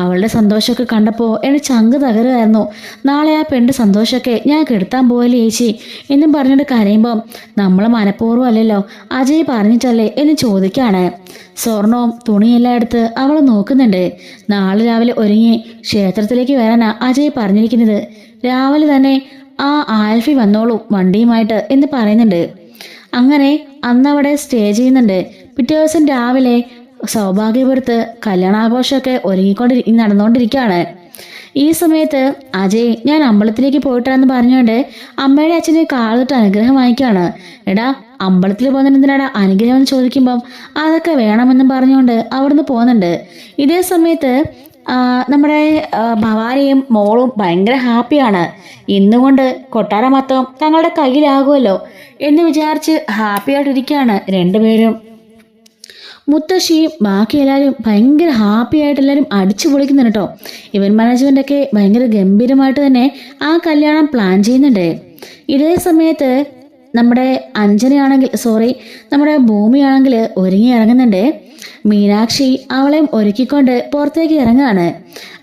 അവളുടെ സന്തോഷമൊക്കെ കണ്ടപ്പോൾ എന്നെ ചങ്ക് തകരുമായിരുന്നു. നാളെ ആ പെണ്ണിൻ്റെ സന്തോഷമൊക്കെ ഞാൻ കെടുത്താൻ പോയല്ലേ ചേച്ചി എന്നും പറഞ്ഞിട്ട് കരയുമ്പം നമ്മൾ മനഃപൂർവ്വം അല്ലല്ലോ, അജയ് പറഞ്ഞിട്ടല്ലേ എന്ന് ചോദിക്കാണ്. സ്വർണവും തുണിയെല്ലാം എടുത്ത് അവൾ നോക്കുന്നുണ്ട്. നാളെ രാവിലെ ഒരുങ്ങി ക്ഷേത്രത്തിലേക്ക് വരാനാ അജയ് പറഞ്ഞിരിക്കുന്നത്. രാവിലെ തന്നെ ആ ആൽഫി വന്നോളൂ വണ്ടിയുമായിട്ട് എന്ന് പറയുന്നുണ്ട്. അങ്ങനെ അന്നവിടെ സ്റ്റേ ചെയ്യുന്നുണ്ട്. പിറ്റേ ദിവസം രാവിലെ സൗഭാഗ്യപുരത്ത് കല്യാണാഘോഷമൊക്കെ നടന്നുകൊണ്ടിരിക്കുകയാണ്. ഈ സമയത്ത് അജയ് ഞാൻ അമ്പലത്തിലേക്ക് പോയിട്ടാന്ന് പറഞ്ഞുകൊണ്ട് അമ്മയുടെ അച്ഛനെ കാലിട്ട് അനുഗ്രഹം വാങ്ങിക്കുകയാണ്. എടാ, അമ്പലത്തിൽ പോകുന്നതിന് എന്തിനാടാ അനുഗ്രഹം എന്ന് ചോദിക്കുമ്പം അതൊക്കെ വേണമെന്നും പറഞ്ഞുകൊണ്ട് അവിടുന്ന് പോകുന്നുണ്ട്. ഇതേ സമയത്ത് നമ്മുടെ ഭവാനിയും മോളും ഭയങ്കര ഹാപ്പിയാണ്. ഇന്നുകൊണ്ട് കൊട്ടാരം മൊത്തം തങ്ങളുടെ കയ്യിലാകുമല്ലോ എന്ന് വിചാരിച്ച് ഹാപ്പിയായിട്ടിരിക്കുകയാണ് രണ്ടുപേരും. മുത്തശ്ശിയും ബാക്കി എല്ലാവരും ഭയങ്കര ഹാപ്പി ആയിട്ട് എല്ലാവരും അടിച്ചു പൊളിക്കുന്നുണ്ട് കേട്ടോ. ഇവന്റ് മാനേജ്മെൻ്റൊക്കെ ഭയങ്കര ഗംഭീരമായിട്ട് തന്നെ ആ കല്യാണം പ്ലാൻ ചെയ്യുന്നുണ്ട്. ഇതേ സമയത്ത് നമ്മുടെ നമ്മുടെ ഭൂമിയാണെങ്കിൽ ഒരുങ്ങി ഇറങ്ങുന്നുണ്ട്. മീനാക്ഷി അവളെയും ഒരുക്കിക്കൊണ്ട് പുറത്തേക്ക് ഇറങ്ങുകയാണ്.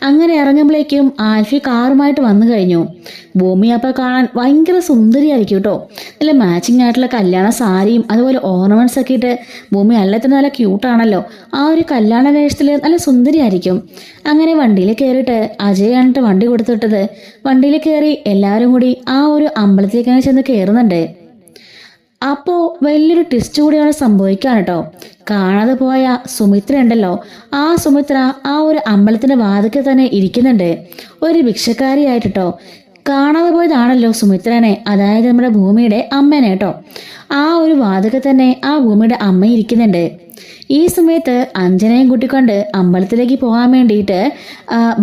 അങ്ങനെ ഇറങ്ങുമ്പോഴേക്കും ആൽഫി കാറുമായിട്ട് വന്നു കഴിഞ്ഞു. ഭൂമി അപ്പം കാണാൻ ഭയങ്കര സുന്ദരിയായിരിക്കും കേട്ടോ. നല്ല മാച്ചിങ് ആയിട്ടുള്ള കല്യാണ സാരിയും അതുപോലെ ഓർണമെന്റ്സ് ഒക്കെ ഇട്ട് ഭൂമി എല്ലാത്തിനും നല്ല ക്യൂട്ടാണല്ലോ. ആ ഒരു കല്യാണ വേഷത്തിൽ നല്ല സുന്ദരിയായിരിക്കും. അങ്ങനെ വണ്ടിയിൽ കയറിയിട്ട് അജയാണിട്ട് വണ്ടി കൊടുത്തിട്ടത്. വണ്ടിയിൽ കയറി എല്ലാവരും കൂടി ആ ഒരു അമ്പലത്തിലേക്ക് ചെന്ന് കയറുന്നുണ്ട്. അപ്പോൾ വലിയൊരു ട്വിസ്റ്റ് കൂടിയാണ് സംഭവിക്കാൻ കേട്ടോ. കാണാതെ പോയ സുമിത്ര ഉണ്ടല്ലോ, ആ സുമിത്ര ആ ഒരു അമ്പലത്തിന്റെ വാതിൽക്കൽ തന്നെ ഇരിക്കുന്നുണ്ട്, ഒരു ഭിക്ഷക്കാരിയായിട്ട് കേട്ടോ. കാണാതെ പോയതാണല്ലോ സുമിത്രനെ, അതായത് നമ്മുടെ ഭൂമിയുടെ അമ്മേനെ കേട്ടോ. ആ ഒരു വാതിൽക്കൽ തന്നെ ആ ഭൂമിയുടെ അമ്മ ഇരിക്കുന്നുണ്ട്. ഈ സമയത്ത് അഞ്ജനയും കൂട്ടിക്കൊണ്ട് അമ്പലത്തിലേക്ക് പോകാൻ വേണ്ടിയിട്ട്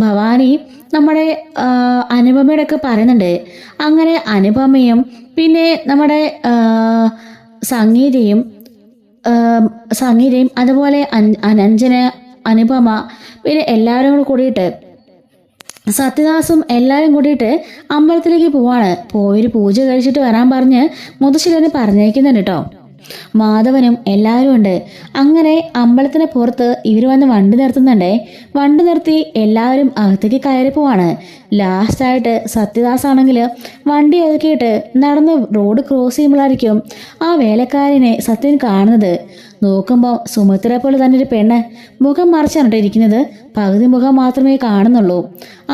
ഭവാനി നമ്മുടെ അനുപമയുടെ ഒക്കെ പറയുന്നുണ്ട്. അങ്ങനെ അനുപമയും പിന്നെ നമ്മുടെ സംഗീതയും അതുപോലെ അഞ്ജന, അനുപമ, പിന്നെ എല്ലാവരും കൂടെ കൂടിയിട്ട് സത്യദാസും എല്ലാവരും കൂടിയിട്ട് അമ്പലത്തിലേക്ക് പോവാണ്. പോയൊരു പൂജ കഴിച്ചിട്ട് വരാൻ പറഞ്ഞ് മുതശ്ശിലന് പറഞ്ഞേക്കുന്നുണ്ട് കേട്ടോ. മാധവനും എല്ലാവരും ഉണ്ട്. അങ്ങനെ അമ്പലത്തിന് പുറത്ത് ഇവർ വന്ന് വണ്ടി നിർത്തുന്നുണ്ടേ. വണ്ടി നിർത്തി എല്ലാവരും അകത്തേക്ക് കയറി പോവാണ്. ലാസ്റ്റായിട്ട് സത്യദാസ് ആണെങ്കിൽ വണ്ടി ഒതുക്കിയിട്ട് നടന്ന് റോഡ് ക്രോസ് ചെയ്യുമ്പോഴായിരിക്കും ആ വേലക്കാരനെ സത്യൻ കാണുന്നത്. നോക്കുമ്പോൾ സുമിത്ര പോലെ തന്നെ ഒരു പെണ്ണ്, മുഖം മറച്ചാണ് ഇരിക്കുന്നത്. പകുതി മുഖം മാത്രമേ കാണുന്നുള്ളൂ.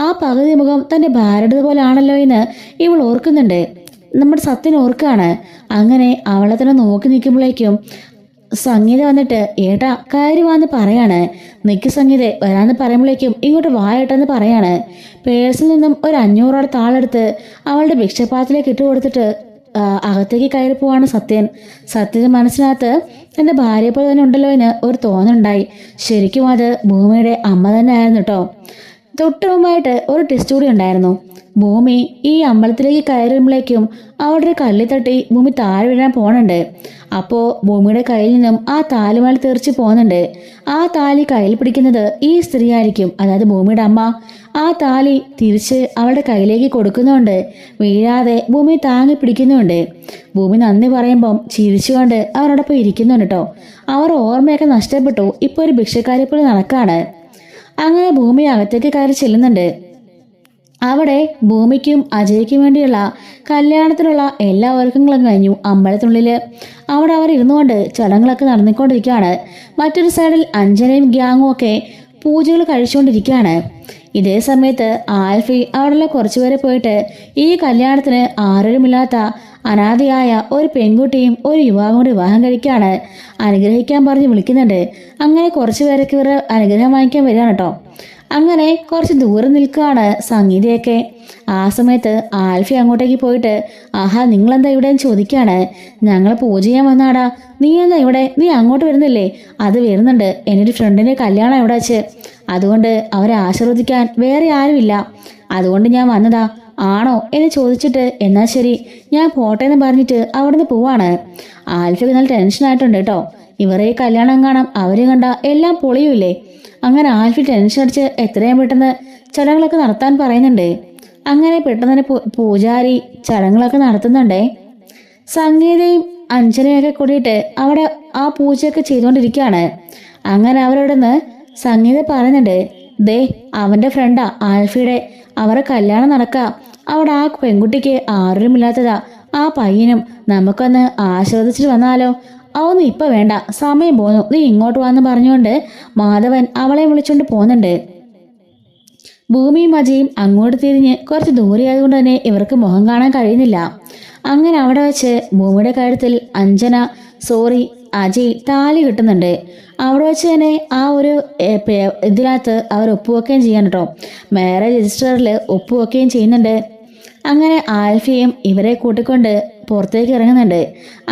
ആ പകുതി മുഖം തൻ്റെ ഭാര്യയുടെ പോലെ ആണല്ലോ എന്ന് ഇവൾ ഓർക്കുന്നുണ്ട്. നമ്മുടെ സത്യൻ ഓർക്കാണ്. അങ്ങനെ അവളെ തന്നെ നോക്കി നിൽക്കുമ്പോഴേക്കും സംഗീത വന്നിട്ട് ഏട്ടാ കാര്യമാന്ന് പറയാണ്. നിക്ക് സംഗീത വരാന്ന് പറയുമ്പോഴേക്കും ഇങ്ങോട്ട് വായേട്ടെന്ന് പറയാണ്. പേഴ്സിൽ നിന്നും ഒരു 500 താളെടുത്ത് അവളുടെ ഭിക്ഷപാത്രത്തിലേക്ക് ഇട്ട് കൊടുത്തിട്ട് അകത്തേക്ക് കയറി പോവാണ് സത്യൻ. സത്യന്റെ മനസ്സിനകത്ത് തൻ്റെ ഭാര്യയെ പോലെ തന്നെ ഉണ്ടല്ലോ എന്ന് ഒരു തോന്നലുണ്ടായി. ശരിക്കും അത് ഭൂമിയുടെ അമ്മ തന്നെ ആയിരുന്നു കേട്ടോ. തൊട്ട് മുമ്പായിട്ട് ഒരു ടെസ്റ്റ് കൂടി ഉണ്ടായിരുന്നു. ഭൂമി ഈ അമ്പലത്തിലേക്ക് കയറുമ്പോഴേക്കും അവിടെ ഒരു കല്ലിൽ തട്ടി ഭൂമി താഴെ വീഴാൻ പോണുണ്ട്. അപ്പോൾ ഭൂമിയുടെ കയ്യിൽ നിന്നും ആ താലിമാല തെറിച്ച് പോകുന്നുണ്ട്. ആ താലി കയ്യിൽ പിടിക്കുന്നത് ഈ സ്ത്രീ ആയിരിക്കും, അതായത് ഭൂമിയുടെ അമ്മ. ആ താലി തിരിച്ച് അവളുടെ കയ്യിലേക്ക് കൊടുക്കുന്നുണ്ട്. വീഴാതെ ഭൂമി താങ്ങി പിടിക്കുന്നുണ്ട്. ഭൂമി നന്ദി പറയുമ്പം ചിരിച്ചുകൊണ്ട് അവരോടൊപ്പം ഇരിക്കുന്നുണ്ട് കേട്ടോ. അവർ ഓർമ്മയൊക്കെ നഷ്ടപ്പെട്ടു. ഇപ്പോൾ ഒരു ഭിക്ഷക്കാരെ പോലെ നടക്കാണ്. അങ്ങനെ ഭൂമി അകത്തേക്ക് കയറി ചെല്ലുന്നുണ്ട്. അവിടെ ഭൂമിക്കും അജയ്ക്കും വേണ്ടിയുള്ള കല്യാണത്തിനുള്ള എല്ലാ ഒരുക്കങ്ങളും കഴിഞ്ഞു അമ്പലത്തിനുള്ളിൽ. അവിടെ അവർ ഇരുന്നുകൊണ്ട് ചടങ്ങുകളൊക്കെ നടന്നുകൊണ്ടിരിക്കുകയാണ്. മറ്റൊരു സൈഡിൽ അഞ്ജനയും ഗ്യാങ്ങും ഒക്കെ പൂജകൾ കഴിച്ചുകൊണ്ടിരിക്കുകയാണ്. ഇതേ സമയത്ത് ആൽഫി അവിടെയുള്ള കുറച്ചുപേരെ പോയിട്ട് ഈ കല്യാണത്തിന് ആരുമില്ലാത്ത അനാഥയായ ഒരു പെൺകുട്ടിയും ഒരു യുവാവും കൂടി വിവാഹം കഴിക്കുകയാണ്. അനുഗ്രഹിക്കാൻ പറഞ്ഞ് വിളിക്കുന്നുണ്ട്. അങ്ങനെ കുറച്ചു പേരൊക്കെ ഇവരുടെ അനുഗ്രഹം വാങ്ങിക്കാൻ വരികയാണ് കേട്ടോ. അങ്ങനെ കുറച്ച് ദൂരെ നിൽക്കുകയാണ് സംഗീതയൊക്കെ. ആ സമയത്ത് ആൽഫി അങ്ങോട്ടേക്ക് പോയിട്ട് ആഹാ നിങ്ങളെന്താ ഇവിടെ ചോദിക്കുകയാണ്. ഞങ്ങൾ പൂജ ചെയ്യാൻ വന്നാടാ, നീ എന്താ ഇവിടെ, നീ അങ്ങോട്ട് വരുന്നില്ലേ? അത് വരുന്നുണ്ട്, എൻ്റെ ഒരു ഫ്രണ്ടിൻ്റെ കല്യാണം ഇവിടെ വെച്ച്, അതുകൊണ്ട് അവരെ ആശീർവദിക്കാൻ വേറെ ആരുമില്ല, അതുകൊണ്ട് ഞാൻ വന്നതാ. ആണോ എന്ന് ചോദിച്ചിട്ട് എന്നാൽ ശരി ഞാൻ പോട്ടെ എന്ന് പറഞ്ഞിട്ട് അവിടുന്ന് പോവാണ്. ആൽഫിക്ക് നല്ല ടെൻഷനായിട്ടുണ്ട് കേട്ടോ. ഇവരെ കല്യാണം കാണാം, അവര് കണ്ട എല്ലാം പൊളിയൂലേ. അങ്ങനെ ആൽഫി ടെൻഷൻ അടിച്ച് എത്രയും പെട്ടെന്ന് ചടങ്ങുകളൊക്കെ നടത്താൻ പറയുന്നുണ്ട്. അങ്ങനെ പെട്ടെന്ന് തന്നെ പൂജാരി ചടങ്ങുകളൊക്കെ നടത്തുന്നുണ്ടേ. സംഗീതയും അഞ്ജനയൊക്കെ കൂടിയിട്ട് അവിടെ ആ പൂജയൊക്കെ ചെയ്തുകൊണ്ടിരിക്കുകയാണ്. അങ്ങനെ അവരോട് നിന്ന് സംഗീത പറയുന്നുണ്ട്, ദേ അവൻ്റെ ഫ്രണ്ടാ ആൽഫിയുടെ, അവരെ കല്യാണം നടക്കുക, അവിടെ ആ പെൺകുട്ടിക്ക് ആരുമില്ലാത്തതാ, ആ പയ്യനും നമുക്കൊന്ന് ആശ്രദിച്ചിട്ട് വന്നാലോ? അതൊന്നും ഇപ്പം വേണ്ട, സമയം പോന്നു, നീ ഇങ്ങോട്ട് വന്ന് പറഞ്ഞുകൊണ്ട് മാധവൻ അവളെ വിളിച്ചുകൊണ്ട് പോകുന്നുണ്ട്. ഭൂമിയും അജയും അങ്ങോട്ട് തിരിഞ്ഞ് കുറച്ച് ദൂരെ ആയതുകൊണ്ട് തന്നെ ഇവർക്ക് മുഖം കാണാൻ കഴിയുന്നില്ല. അങ്ങനെ അവിടെ വെച്ച് ഭൂമിയുടെ കഴുത്തിൽ അജയ് താലി കിട്ടുന്നുണ്ട്. അവിടെ വെച്ച് തന്നെ ആ ഒരു ഇതിനകത്ത് അവർ ഒപ്പുവെക്കുകയും ചെയ്യാൻ കേട്ടോ. മാരേജ് രജിസ്റ്ററിൽ ഒപ്പുവെക്കുകയും ചെയ്യുന്നുണ്ട്. അങ്ങനെ ആൽഫിയും ഇവരെ കൂട്ടിക്കൊണ്ട് പുറത്തേക്ക് ഇറങ്ങുന്നുണ്ട്.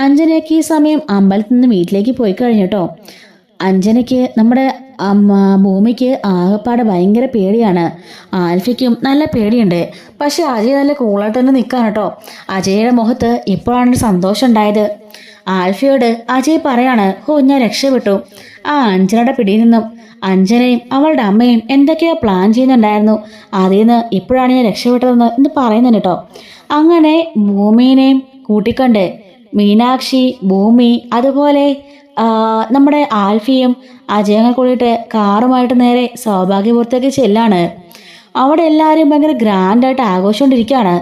അഞ്ജനയ്ക്ക് ഈ സമയം അമ്പലത്തിൽ നിന്ന് വീട്ടിലേക്ക് പോയി കഴിഞ്ഞു കേട്ടോ. അഞ്ജനയ്ക്ക് നമ്മുടെ ഭൂമിക്ക് ആകെപ്പാടെ ഭയങ്കര പേടിയാണ്. ആൽഫിക്കും നല്ല പേടിയുണ്ട്. പക്ഷെ അജയ് നല്ല കൂളായിട്ട് തന്നെ നിൽക്കാൻ കേട്ടോ. അജയുടെ മുഖത്ത് ഇപ്പോഴാണ് സന്തോഷം ഉണ്ടായത്. ആൽഫിയോട് അജയ് പറയാണ്, ഹോ ഞാൻ രക്ഷപ്പെട്ടു ആ അഞ്ജനയുടെ പിടിയിൽ നിന്നും. അഞ്ജനയും അവളുടെ അമ്മയും എന്തൊക്കെയോ പ്ലാൻ ചെയ്യുന്നുണ്ടായിരുന്നു, അതിൽ നിന്ന് ഇപ്പോഴാണ് ഞാൻ രക്ഷപ്പെട്ടതെന്ന് ഇന്ന് പറയുന്നുണ്ട് കേട്ടോ. അങ്ങനെ ഭൂമിനെയും കൂട്ടിക്കൊണ്ട് മീനാക്ഷി, ഭൂമി, അതുപോലെ നമ്മുടെ ആൽഫിയും അജയങ്ങൾ കൂടിയിട്ട് കാറുമായിട്ട് നേരെ സൗഭാഗ്യപുരത്തേക്ക് ചെല്ലാണ്. അവിടെ എല്ലാവരും ഭയങ്കര ഗ്രാൻഡായിട്ട് ആഘോഷിച്ചുകൊണ്ടിരിക്കുകയാണ്.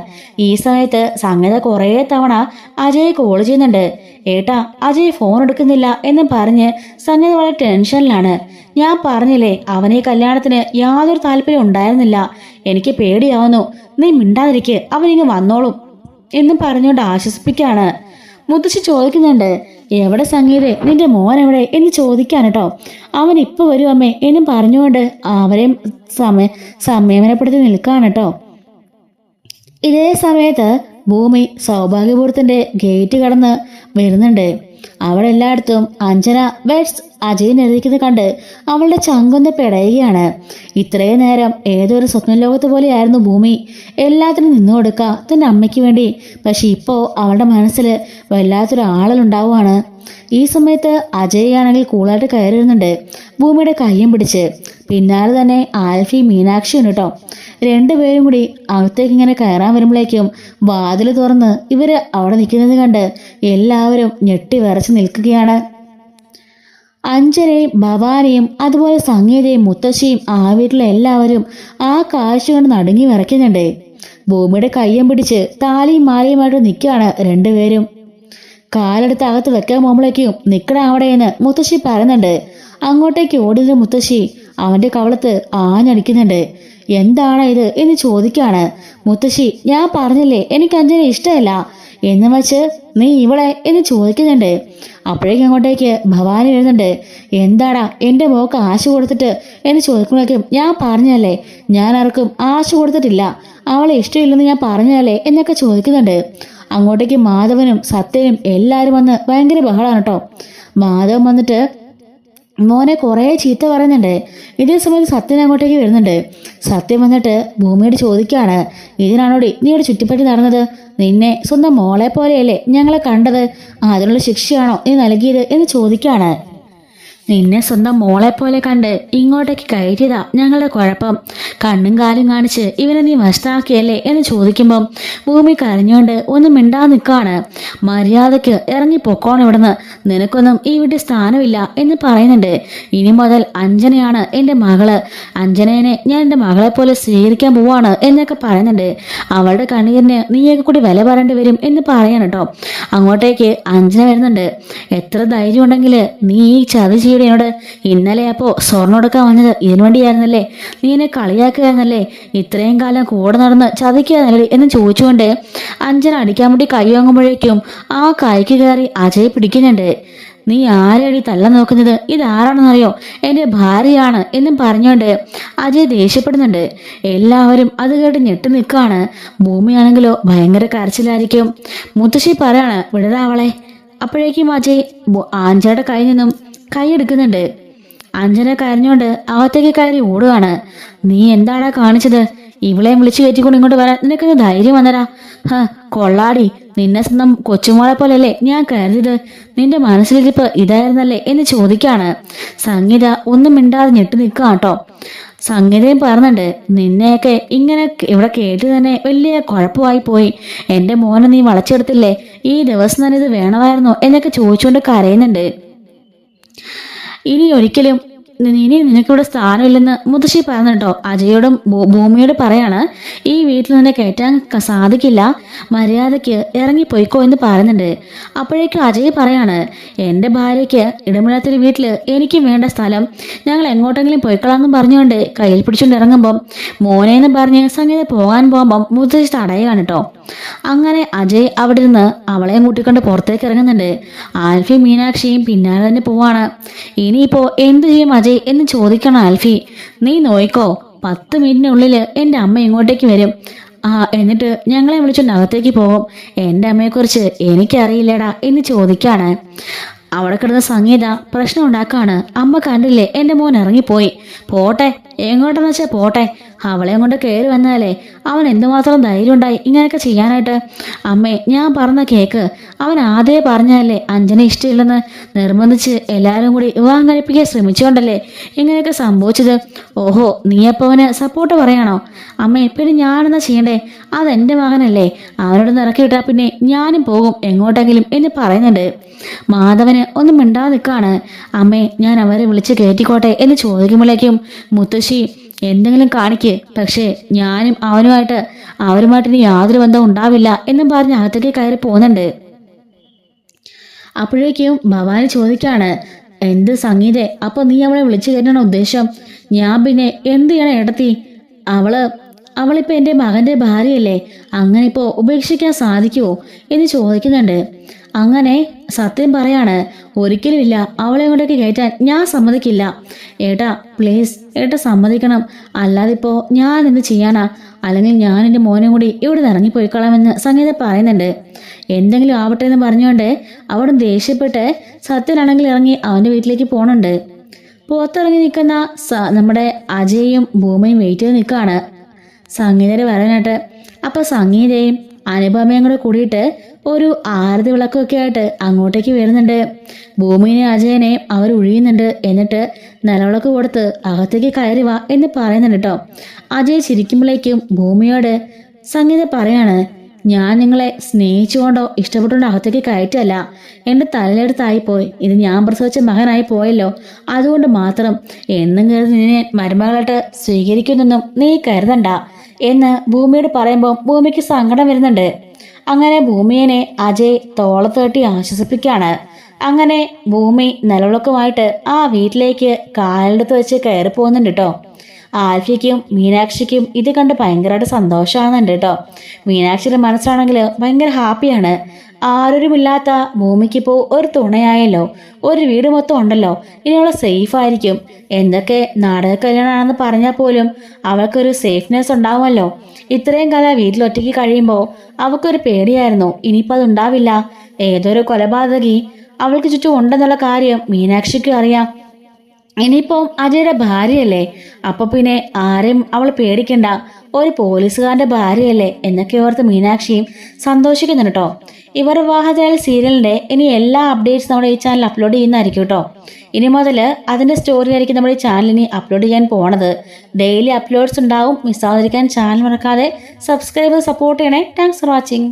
ഈ സമയത്ത് സംഗീത കുറേ തവണ അജയ് കോൾ ചെയ്യുന്നുണ്ട്. ഏട്ടാ അജയ് ഫോൺ എടുക്കുന്നില്ല എന്നും പറഞ്ഞ് സംഗീത വളരെ ടെൻഷനിലാണ്. ഞാൻ പറഞ്ഞില്ലേ അവനെ കല്യാണത്തിന് യാതൊരു താല്പര്യം ഉണ്ടായിരുന്നില്ല, എനിക്ക് പേടിയാവുന്നു, നീ മിണ്ടാതിരിക്ക്, അവനിങ്ങ് വന്നോളും എന്നും പറഞ്ഞുകൊണ്ട് ആശ്വസിപ്പിക്കുകയാണ്. മുത്തശ്ശി ചോദിക്കുന്നുണ്ട്. എവിടെ സംഗീതേ, നിന്റെ മോൻ എവിടെ എന്ന് ചോദിക്കാൻ കേട്ടോ. അവൻ ഇപ്പൊ വരും അമ്മേ എന്നും പറഞ്ഞുകൊണ്ട് അവരെയും സംയമനപ്പെടുത്തി നിൽക്കാണ് കേട്ടോ. ഇതേ സമയത്ത് ഭൂമി സൗഭാഗ്യപൂരത്തിന്റെ ഗേറ്റ് കടന്ന് വരുന്നുണ്ട്. അവിടെ എല്ലായിടത്തും അഞ്ജന വെഡ്സ് അജയൻ എഴുതിക്കുന്നത് കണ്ട് അവളുടെ ചങ്കൊന്ന് പിടയുകയാണ്. ഇത്രയും നേരം ഏതൊരു സ്വപ്നലോകത്ത് പോലെയായിരുന്നു ഭൂമി. എല്ലാത്തിനും നിന്നു കൊടുക്കുക തന്റെ അമ്മയ്ക്ക് വേണ്ടി. പക്ഷെ ഇപ്പോ അവളുടെ മനസ്സിൽ വല്ലാത്തൊരു ആളലുണ്ടാവുകയാണ്. ഈ സമയത്ത് അജയാണെങ്കിൽ കൂളായിട്ട് കയറി വരുന്നുണ്ട്, ഭൂമിയുടെ കയ്യും പിടിച്ച്. പിന്നാലെ തന്നെ ആൽഫി മീനാക്ഷിയാണ് കേട്ടോ. രണ്ടുപേരും കൂടി അകത്തേക്ക് ഇങ്ങനെ കയറാൻ വരുമ്പോഴേക്കും വാതിൽ തുറന്ന് ഇവര് അവിടെ നിൽക്കുന്നത് കണ്ട് എല്ലാവരും ഞെട്ടി വിറച്ച് നിൽക്കുകയാണ്. അഞ്ജനയും ഭവാനിയും അതുപോലെ സംഗീതയും മുത്തശ്ശിയും ആ വീട്ടിലെ എല്ലാവരും ആ കാഴ്ച കൊണ്ട് നടുങ്ങി വിറയ്ക്കുന്നുണ്ട്. ഭൂമിയുടെ കയ്യം പിടിച്ച് താലിയും മാലയുമായിട്ട് നിൽക്കുകയാണ് രണ്ടുപേരും. കാലെടുത്ത് അകത്ത് വെക്കാൻ പോകുമ്പോഴേക്കും നിൽക്കണം അവിടെയെന്ന് മുത്തശ്ശി പറയുന്നുണ്ട്. അങ്ങോട്ടേക്ക് ഓടിയ മുത്തശ്ശി അവന്റെ കവളത്ത് ആഞ്ഞടിക്കുന്നുണ്ട്. എന്താണ് ഇത് എന്ന് ചോദിക്കാണ്. മുത്തശ്ശി, ഞാൻ പറഞ്ഞില്ലേ എനിക്ക് അഞ്ജനെ ഇഷ്ടമല്ല എന്ന് വെച്ച് നീ ഇവളെ എന്ന് ചോദിക്കുന്നുണ്ട്. അപ്പോഴേക്കും അങ്ങോട്ടേക്ക് ഭവാനി വരുന്നുണ്ട്. എന്താടാ എന്റെ മോക്ക് ആശ കൊടുത്തിട്ട് എന്ന് ചോദിക്കുമ്പോഴേക്കും ഞാൻ പറഞ്ഞല്ലേ ഞാൻ ആർക്കും ആശ കൊടുത്തിട്ടില്ല, അവളെ ഇഷ്ടമില്ലെന്ന് ഞാൻ പറഞ്ഞല്ലേ എന്നൊക്കെ ചോദിക്കുന്നുണ്ട്. അങ്ങോട്ടേക്ക് മാധവനും സത്യനും എല്ലാവരും വന്ന് ഭയങ്കര ബഹളമാണ് കേട്ടോ. മാധവൻ വന്നിട്ട് മോനെ കുറേ ചീത്ത പറയുന്നുണ്ട്. ഇതേ സമയത്ത് സത്യൻ അങ്ങോട്ടേക്ക് വരുന്നുണ്ട്. സത്യം വന്നിട്ട് ഭൂമിയോട് ചോദിക്കുകയാണ്, ഇതിനാണോടി നീ ഇവിടെ ചുറ്റിപ്പറ്റി നടന്നത്? നിന്നെ സ്വന്തം മോളെ പോലെയല്ലേ ഞങ്ങളെ കണ്ടത്, അതിനുള്ള ശിക്ഷയാണോ നീ നൽകിയത് എന്ന് ചോദിക്കുകയാണ്. നിന്നെ സ്വന്തം മോളെ പോലെ കണ്ട് ഇങ്ങോട്ടേക്ക് കയറ്റിയതാ ഞങ്ങളുടെ കുഴപ്പം. കണ്ണും കാലും കാണിച്ച് ഇവനെ നീ വഷളാക്കിയല്ലേ എന്ന് ചോദിക്കുമ്പം ഭൂമി കരഞ്ഞുകൊണ്ട് ഒന്നും മിണ്ടാ നിൽക്കാണ്. മര്യാദയ്ക്ക് ഇറങ്ങി പൊക്കോണം ഇവിടുന്ന്, നിനക്കൊന്നും ഈ വീട്ടിൽ സ്ഥാനമില്ല എന്ന് പറയുന്നുണ്ട്. ഇനി മുതൽ അഞ്ജനയാണ് എൻ്റെ മകള്, അഞ്ജനേനെ ഞാൻ എൻ്റെ മകളെ പോലെ സ്വീകരിക്കാൻ പോവാണ് എന്നൊക്കെ പറയുന്നുണ്ട്. അവളുടെ കണ്ണീരിന് നീയൊക്കെ കൂടി വില പറയേണ്ടി വരും എന്ന് പറയാണ് കേട്ടോ. അങ്ങോട്ടേക്ക് അഞ്ജന വരുന്നുണ്ട്. എത്ര ധൈര്യം ഉണ്ടെങ്കിൽ നീ ഈ ചതി എന്നോട് ഇന്നലെ അപ്പോ സ്വർണ്ണം എടുക്കാൻ വന്നത് ഇതിനു വേണ്ടിയായിരുന്നല്ലേ, നീ എന്നെ കളിയാക്കുകയായിരുന്നല്ലേ, ഇത്രയും കാലം കൂടെ നടന്ന് ചതിക്കുകയായിരുന്നല്ലേ എന്ന് ചോദിച്ചുകൊണ്ട് അഞ്ജന അടിക്കാൻ വേണ്ടി കൈ വാങ്ങുമ്പോഴേക്കും ആ കൈക്ക് കയറി അജയ് പിടിക്കുന്നുണ്ട്. നീ ആരെയടി തല്ല നോക്കുന്നത്, ഇതാരാണെന്നറിയോ, എൻ്റെ ഭാര്യയാണ് എന്നും പറഞ്ഞുകൊണ്ട് അജയ് ദേഷ്യപ്പെടുന്നുണ്ട്. എല്ലാവരും അത് കേട്ട് ഞെട്ടി നിൽക്കുകയാണ്. ഭൂമിയാണെങ്കിലോ ഭയങ്കര കരച്ചിലായിരിക്കും. മുത്തശ്ശി പറയാണ് വിടരാ അവളെ. അപ്പോഴേക്കും അജയ് ആഞ്ചയുടെ കയ്യിൽ നിന്നും കൈയെടുക്കുന്നുണ്ട്. അഞ്ജന കരഞ്ഞോണ്ട് അകത്തേക്ക് കയറി ഓടുകയാണ്. നീ എന്താടാ കാണിച്ചത്? ഇവളെയും വിളിച്ചു കയറ്റിക്കൊണ്ട് ഇങ്ങോട്ട് വരാൻ നിനക്കൊന്ന് ധൈര്യം വന്നടാ. കൊള്ളാടി, നിന്നെ സ്വന്തം കൊച്ചുമോളെ പോലല്ലേ ഞാൻ കരുതിയത്, നിന്റെ മനസ്സിലിരിപ്പ് ഇതായിരുന്നല്ലേ എന്ന് ചോദിക്കാണ്. സംഗീത ഒന്നും മിണ്ടാതെ ഞെട്ടി നിൽക്കുക കേട്ടോ. സംഗീതയും പറഞ്ഞിട്ടുണ്ട്, നിന്നെയൊക്കെ ഇങ്ങനെ ഇവിടെ കേട്ട് തന്നെ വലിയ കുഴപ്പമായി പോയി. എൻ്റെ മോനെ നീ വളച്ചെടുത്തില്ലേ, ഈ ദിവസം തന്നെ ഇത് വേണമായിരുന്നോ എന്നൊക്കെ ചോദിച്ചുകൊണ്ട് കരയുന്നുണ്ട്. ഇനി ഒരിക്കലും നിനക്കിവിടെ സ്ഥാനമില്ലെന്ന് മുത്തശ്ശി പറഞ്ഞിട്ടോ. അജയോടും ഭൂമിയോട് പറയാണ്, ഈ വീട്ടിൽ നിന്നെ കയറ്റാൻ സാധിക്കില്ല, മര്യാദയ്ക്ക് ഇറങ്ങിപ്പോയിക്കോ എന്ന് പറയുന്നുണ്ട്. അപ്പോഴേക്കും അജയ് പറയാണ്, എൻ്റെ ഭാര്യയ്ക്ക് ഇടമില്ലാത്തൊരു വീട്ടിൽ എനിക്ക് വേണ്ട സ്ഥലം, ഞങ്ങൾ എങ്ങോട്ടെങ്കിലും പോയിക്കളാന്നും പറഞ്ഞുകൊണ്ട് കയ്യിൽ പിടിച്ചുകൊണ്ട് ഇറങ്ങുമ്പം മോനേന്ന് പറഞ്ഞ് സംഗീത പോകാൻ പോകുമ്പം മുത്തശ്ശി തടയുകയാണ് കേട്ടോ. അങ്ങനെ അജയ് അവിടെ നിന്ന് അവളെയും കൂട്ടിക്കൊണ്ട് പുറത്തേക്ക് ഇറങ്ങുന്നുണ്ട്. ആൽഫി മീനാക്ഷിയും പിന്നാലെ തന്നെ പോവാണ്. ഇനിയിപ്പോ എന്തു ചെയ്യും അജയ് എന്ന് ചോദിക്കണം ആൽഫി. നീ നോയിക്കോ, 10 മിനിറ്റിനുള്ളിൽ എൻ്റെ അമ്മ ഇങ്ങോട്ടേക്ക് വരും. എന്നിട്ട് ഞങ്ങളെ വിളിച്ചോണ്ട് അകത്തേക്ക് പോകും. എൻ്റെ അമ്മയെക്കുറിച്ച് എനിക്കറിയില്ലടാ എന്ന് ചോദിക്കാണ്. അവിടെ കിടന്ന സംഗീത പ്രശ്നം ഉണ്ടാക്കാണ്. അമ്മ കണ്ടില്ലേ എൻ്റെ മോൻ ഇറങ്ങിപ്പോയി, പോട്ടെ എങ്ങോട്ടെന്ന് വെച്ചാൽ പോട്ടെ, അവളെയും കൊണ്ട് കയറി വന്നാലേ അവൻ എന്തുമാത്രം ധൈര്യം ഉണ്ടായി ഇങ്ങനെയൊക്കെ ചെയ്യാനായിട്ട്. അമ്മേ ഞാൻ പറഞ്ഞ കേക്ക്, അവൻ ആദ്യമേ പറഞ്ഞല്ലേ അഞ്ജന ഇഷ്ടമില്ലെന്ന്, നിർബന്ധിച്ച് എല്ലാവരും കൂടി വിവാഹം കഴിപ്പിക്കാൻ ശ്രമിച്ചുകൊണ്ടല്ലേ ഇങ്ങനെയൊക്കെ സംഭവിച്ചത്. ഓഹോ, നീയപ്പോൾ അവന് സപ്പോർട്ട് പറയാണോ? അമ്മേ പിന്നെ ഞാനെന്നാ ചെയ്യണ്ടേ, അതെൻ്റെ മകനല്ലേ, അവനോട് ഇറക്കി വിട്ടാൽ പിന്നെ ഞാനും പോകും എങ്ങോട്ടെങ്കിലും എന്ന് പറയുന്നുണ്ട്. മാധവന് ഒന്നും മിണ്ടാതെ നിൽക്കാണ്. അമ്മേ ഞാൻ അവരെ വിളിച്ച് കയറ്റിക്കോട്ടെ എന്ന് ചോദിക്കുമ്പോഴേക്കും മുത്തശ്ശി എന്തെങ്കിലും കാണിക്ക്, പക്ഷേ ഞാനും അവരുമായിട്ട് ഇനി യാതൊരു ബന്ധവും ഉണ്ടാവില്ല എന്നും പറഞ്ഞ് അകത്തേക്ക് കയറി പോകുന്നുണ്ട്. അപ്പോഴേക്കും ഭവാനി ചോദിക്കാണ്, എന്ത് സംഗീതേ, അപ്പൊ നീ അവളെ വിളിച്ചു കയറ്റാണോ ഉദ്ദേശം? ഞാൻ പിന്നെ എന്ത് ചെയ്യണം ഏട്ടത്തി? അവളിപ്പോൾ എൻ്റെ മകൻ്റെ ഭാര്യയല്ലേ, അങ്ങനെ ഇപ്പോൾ ഉപേക്ഷിക്കാൻ സാധിക്കുമോ എന്ന് ചോദിക്കുന്നുണ്ട്. അങ്ങനെ സത്യം പറയാണ്, ഒരിക്കലുമില്ല, അവളെ കൊണ്ടൊക്കെ കയറ്റാൻ ഞാൻ സമ്മതിക്കില്ല. ഏട്ടാ പ്ലീസ്, ഏട്ടാ സമ്മതിക്കണം, അല്ലാതിപ്പോൾ ഞാൻ എന്ത് ചെയ്യാനാ, അല്ലെങ്കിൽ ഞാൻ എൻ്റെ മോനെ കൂടി ഇവിടെ നിന്ന് ഇറങ്ങിപ്പോയിക്കളാമെന്ന് സംഗീത പറയുന്നുണ്ട്. എന്തെങ്കിലും ആവട്ടെ എന്ന് പറഞ്ഞുകൊണ്ട് അവിടെ ദേഷ്യപ്പെട്ട് സത്യനാണെങ്കിൽ ഇറങ്ങി അവൻ്റെ വീട്ടിലേക്ക് പോകണുണ്ട്. പുറത്തിറങ്ങി നിൽക്കുന്ന നമ്മുടെ അജയും ഭൂമിയും വെയിറ്റ് ചെയ്ത് നിൽക്കുകയാണ് സംഗീതയുടെ വരാനായിട്ട്. അപ്പോൾ സംഗീതയും അനുപമയും കൂടെ കൂടിയിട്ട് ഒരു ആരതി വിളക്കൊക്കെ ആയിട്ട് അങ്ങോട്ടേക്ക് വരുന്നുണ്ട്. ഭൂമിനെ അജയനെ അവർ ഒഴിയുന്നുണ്ട്. എന്നിട്ട് നിലവിളക്ക് കൊടുത്ത് അകത്തേക്ക് കയറി വാ എന്ന് പറയുന്നുണ്ട് കേട്ടോ. അജയ് ചിരിക്കുമ്പോഴേക്കും ഭൂമിയോട് സംഗീത പറയാണ്, ഞാൻ നിങ്ങളെ സ്നേഹിച്ചുകൊണ്ടോ ഇഷ്ടപ്പെട്ടുകൊണ്ടോ അകത്തേക്ക് കയറ്റല്ല, എൻ്റെ തലയെടുത്തായിപ്പോയി, ഇത് ഞാൻ പ്രസവിച്ച മകനായി പോയല്ലോ, അതുകൊണ്ട് മാത്രം എന്നും കരുതി നിന്നെ മരുമകളായിട്ട് സ്വീകരിക്കുന്നൊന്നും നീ കരുതണ്ട എന്ന് ഭൂമിയോട് പറയുമ്പോൾ ഭൂമിക്ക് സങ്കടം വരുന്നുണ്ട്. അങ്ങനെ ഭൂമിയെ അജയ് തോളത്ത് തട്ടി ആശ്വസിപ്പിക്കുകയാണ്. അങ്ങനെ ഭൂമി നിലവിളക്കുമായിട്ട് ആ വീട്ടിലേക്ക് കാലെടുത്ത് വെച്ച് കയറി പോകുന്നുണ്ട് കേട്ടോ. ആൽഫിക്കും മീനാക്ഷിക്കും ഇത് കണ്ട് ഭയങ്കരമായിട്ട് സന്തോഷമാകുന്നുണ്ട് കേട്ടോ. മീനാക്ഷിയുടെ മനസ്സാണെങ്കിൽ ഭയങ്കര ഹാപ്പിയാണ്. ആരോരുമില്ലാത്ത ഭൂമിക്കിപ്പോൾ ഒരു തുണയായല്ലോ, ഒരു വീട് മൊത്തം ഉണ്ടല്ലോ, ഇനി അവൾ സേഫ് ആയിരിക്കും. എന്തൊക്കെ നാടക കല്യാണമാണെന്ന് പറഞ്ഞാൽ പോലും അവൾക്കൊരു സേഫ്നെസ് ഉണ്ടാവുമല്ലോ. ഇത്രയും കാലം വീട്ടിൽ ഒറ്റയ്ക്ക് കഴിയുമ്പോൾ അവൾക്കൊരു പേടിയായിരുന്നു, ഇനിയിപ്പോൾ അതുണ്ടാവില്ല. ഏതൊരു കൊലപാതകി അവൾക്ക് ചുറ്റും ഉണ്ടെന്നുള്ള കാര്യം മീനാക്ഷിക്കും അറിയാം. ഇനിയിപ്പം അജയുടെ ഭാര്യയല്ലേ, അപ്പൊ പിന്നെ ആരെയും അവൾ പേടിക്കണ്ട, ഒരു പോലീസുകാരന്റെ ഭാര്യയല്ലേ എന്നൊക്കെ ഓർത്ത് മീനാക്ഷിയും സന്തോഷിക്കുന്നുണ്ട് കേട്ടോ. ഇവർ വിവാഹത്തിൽ സീരിയലിന്റെ ഇനി എല്ലാ അപ്ഡേറ്റ്സ് നമ്മുടെ ഈ ചാനൽ അപ്ലോഡ് ചെയ്യുന്നതായിരിക്കും കേട്ടോ. ഇനി മുതൽ അതിന്റെ സ്റ്റോറി ആയിരിക്കും നമ്മുടെ ഈ ചാനലിന് അപ്ലോഡ് ചെയ്യാൻ പോണത്. ഡെയിലി അപ്ലോഡ്സ് ഉണ്ടാവും. മിസ്സാവാതിരിക്കാൻ ചാനൽ മറക്കാതെ സബ്സ്ക്രൈബ് സപ്പോർട്ട് ചെയ്യണേ. Thanks for watching.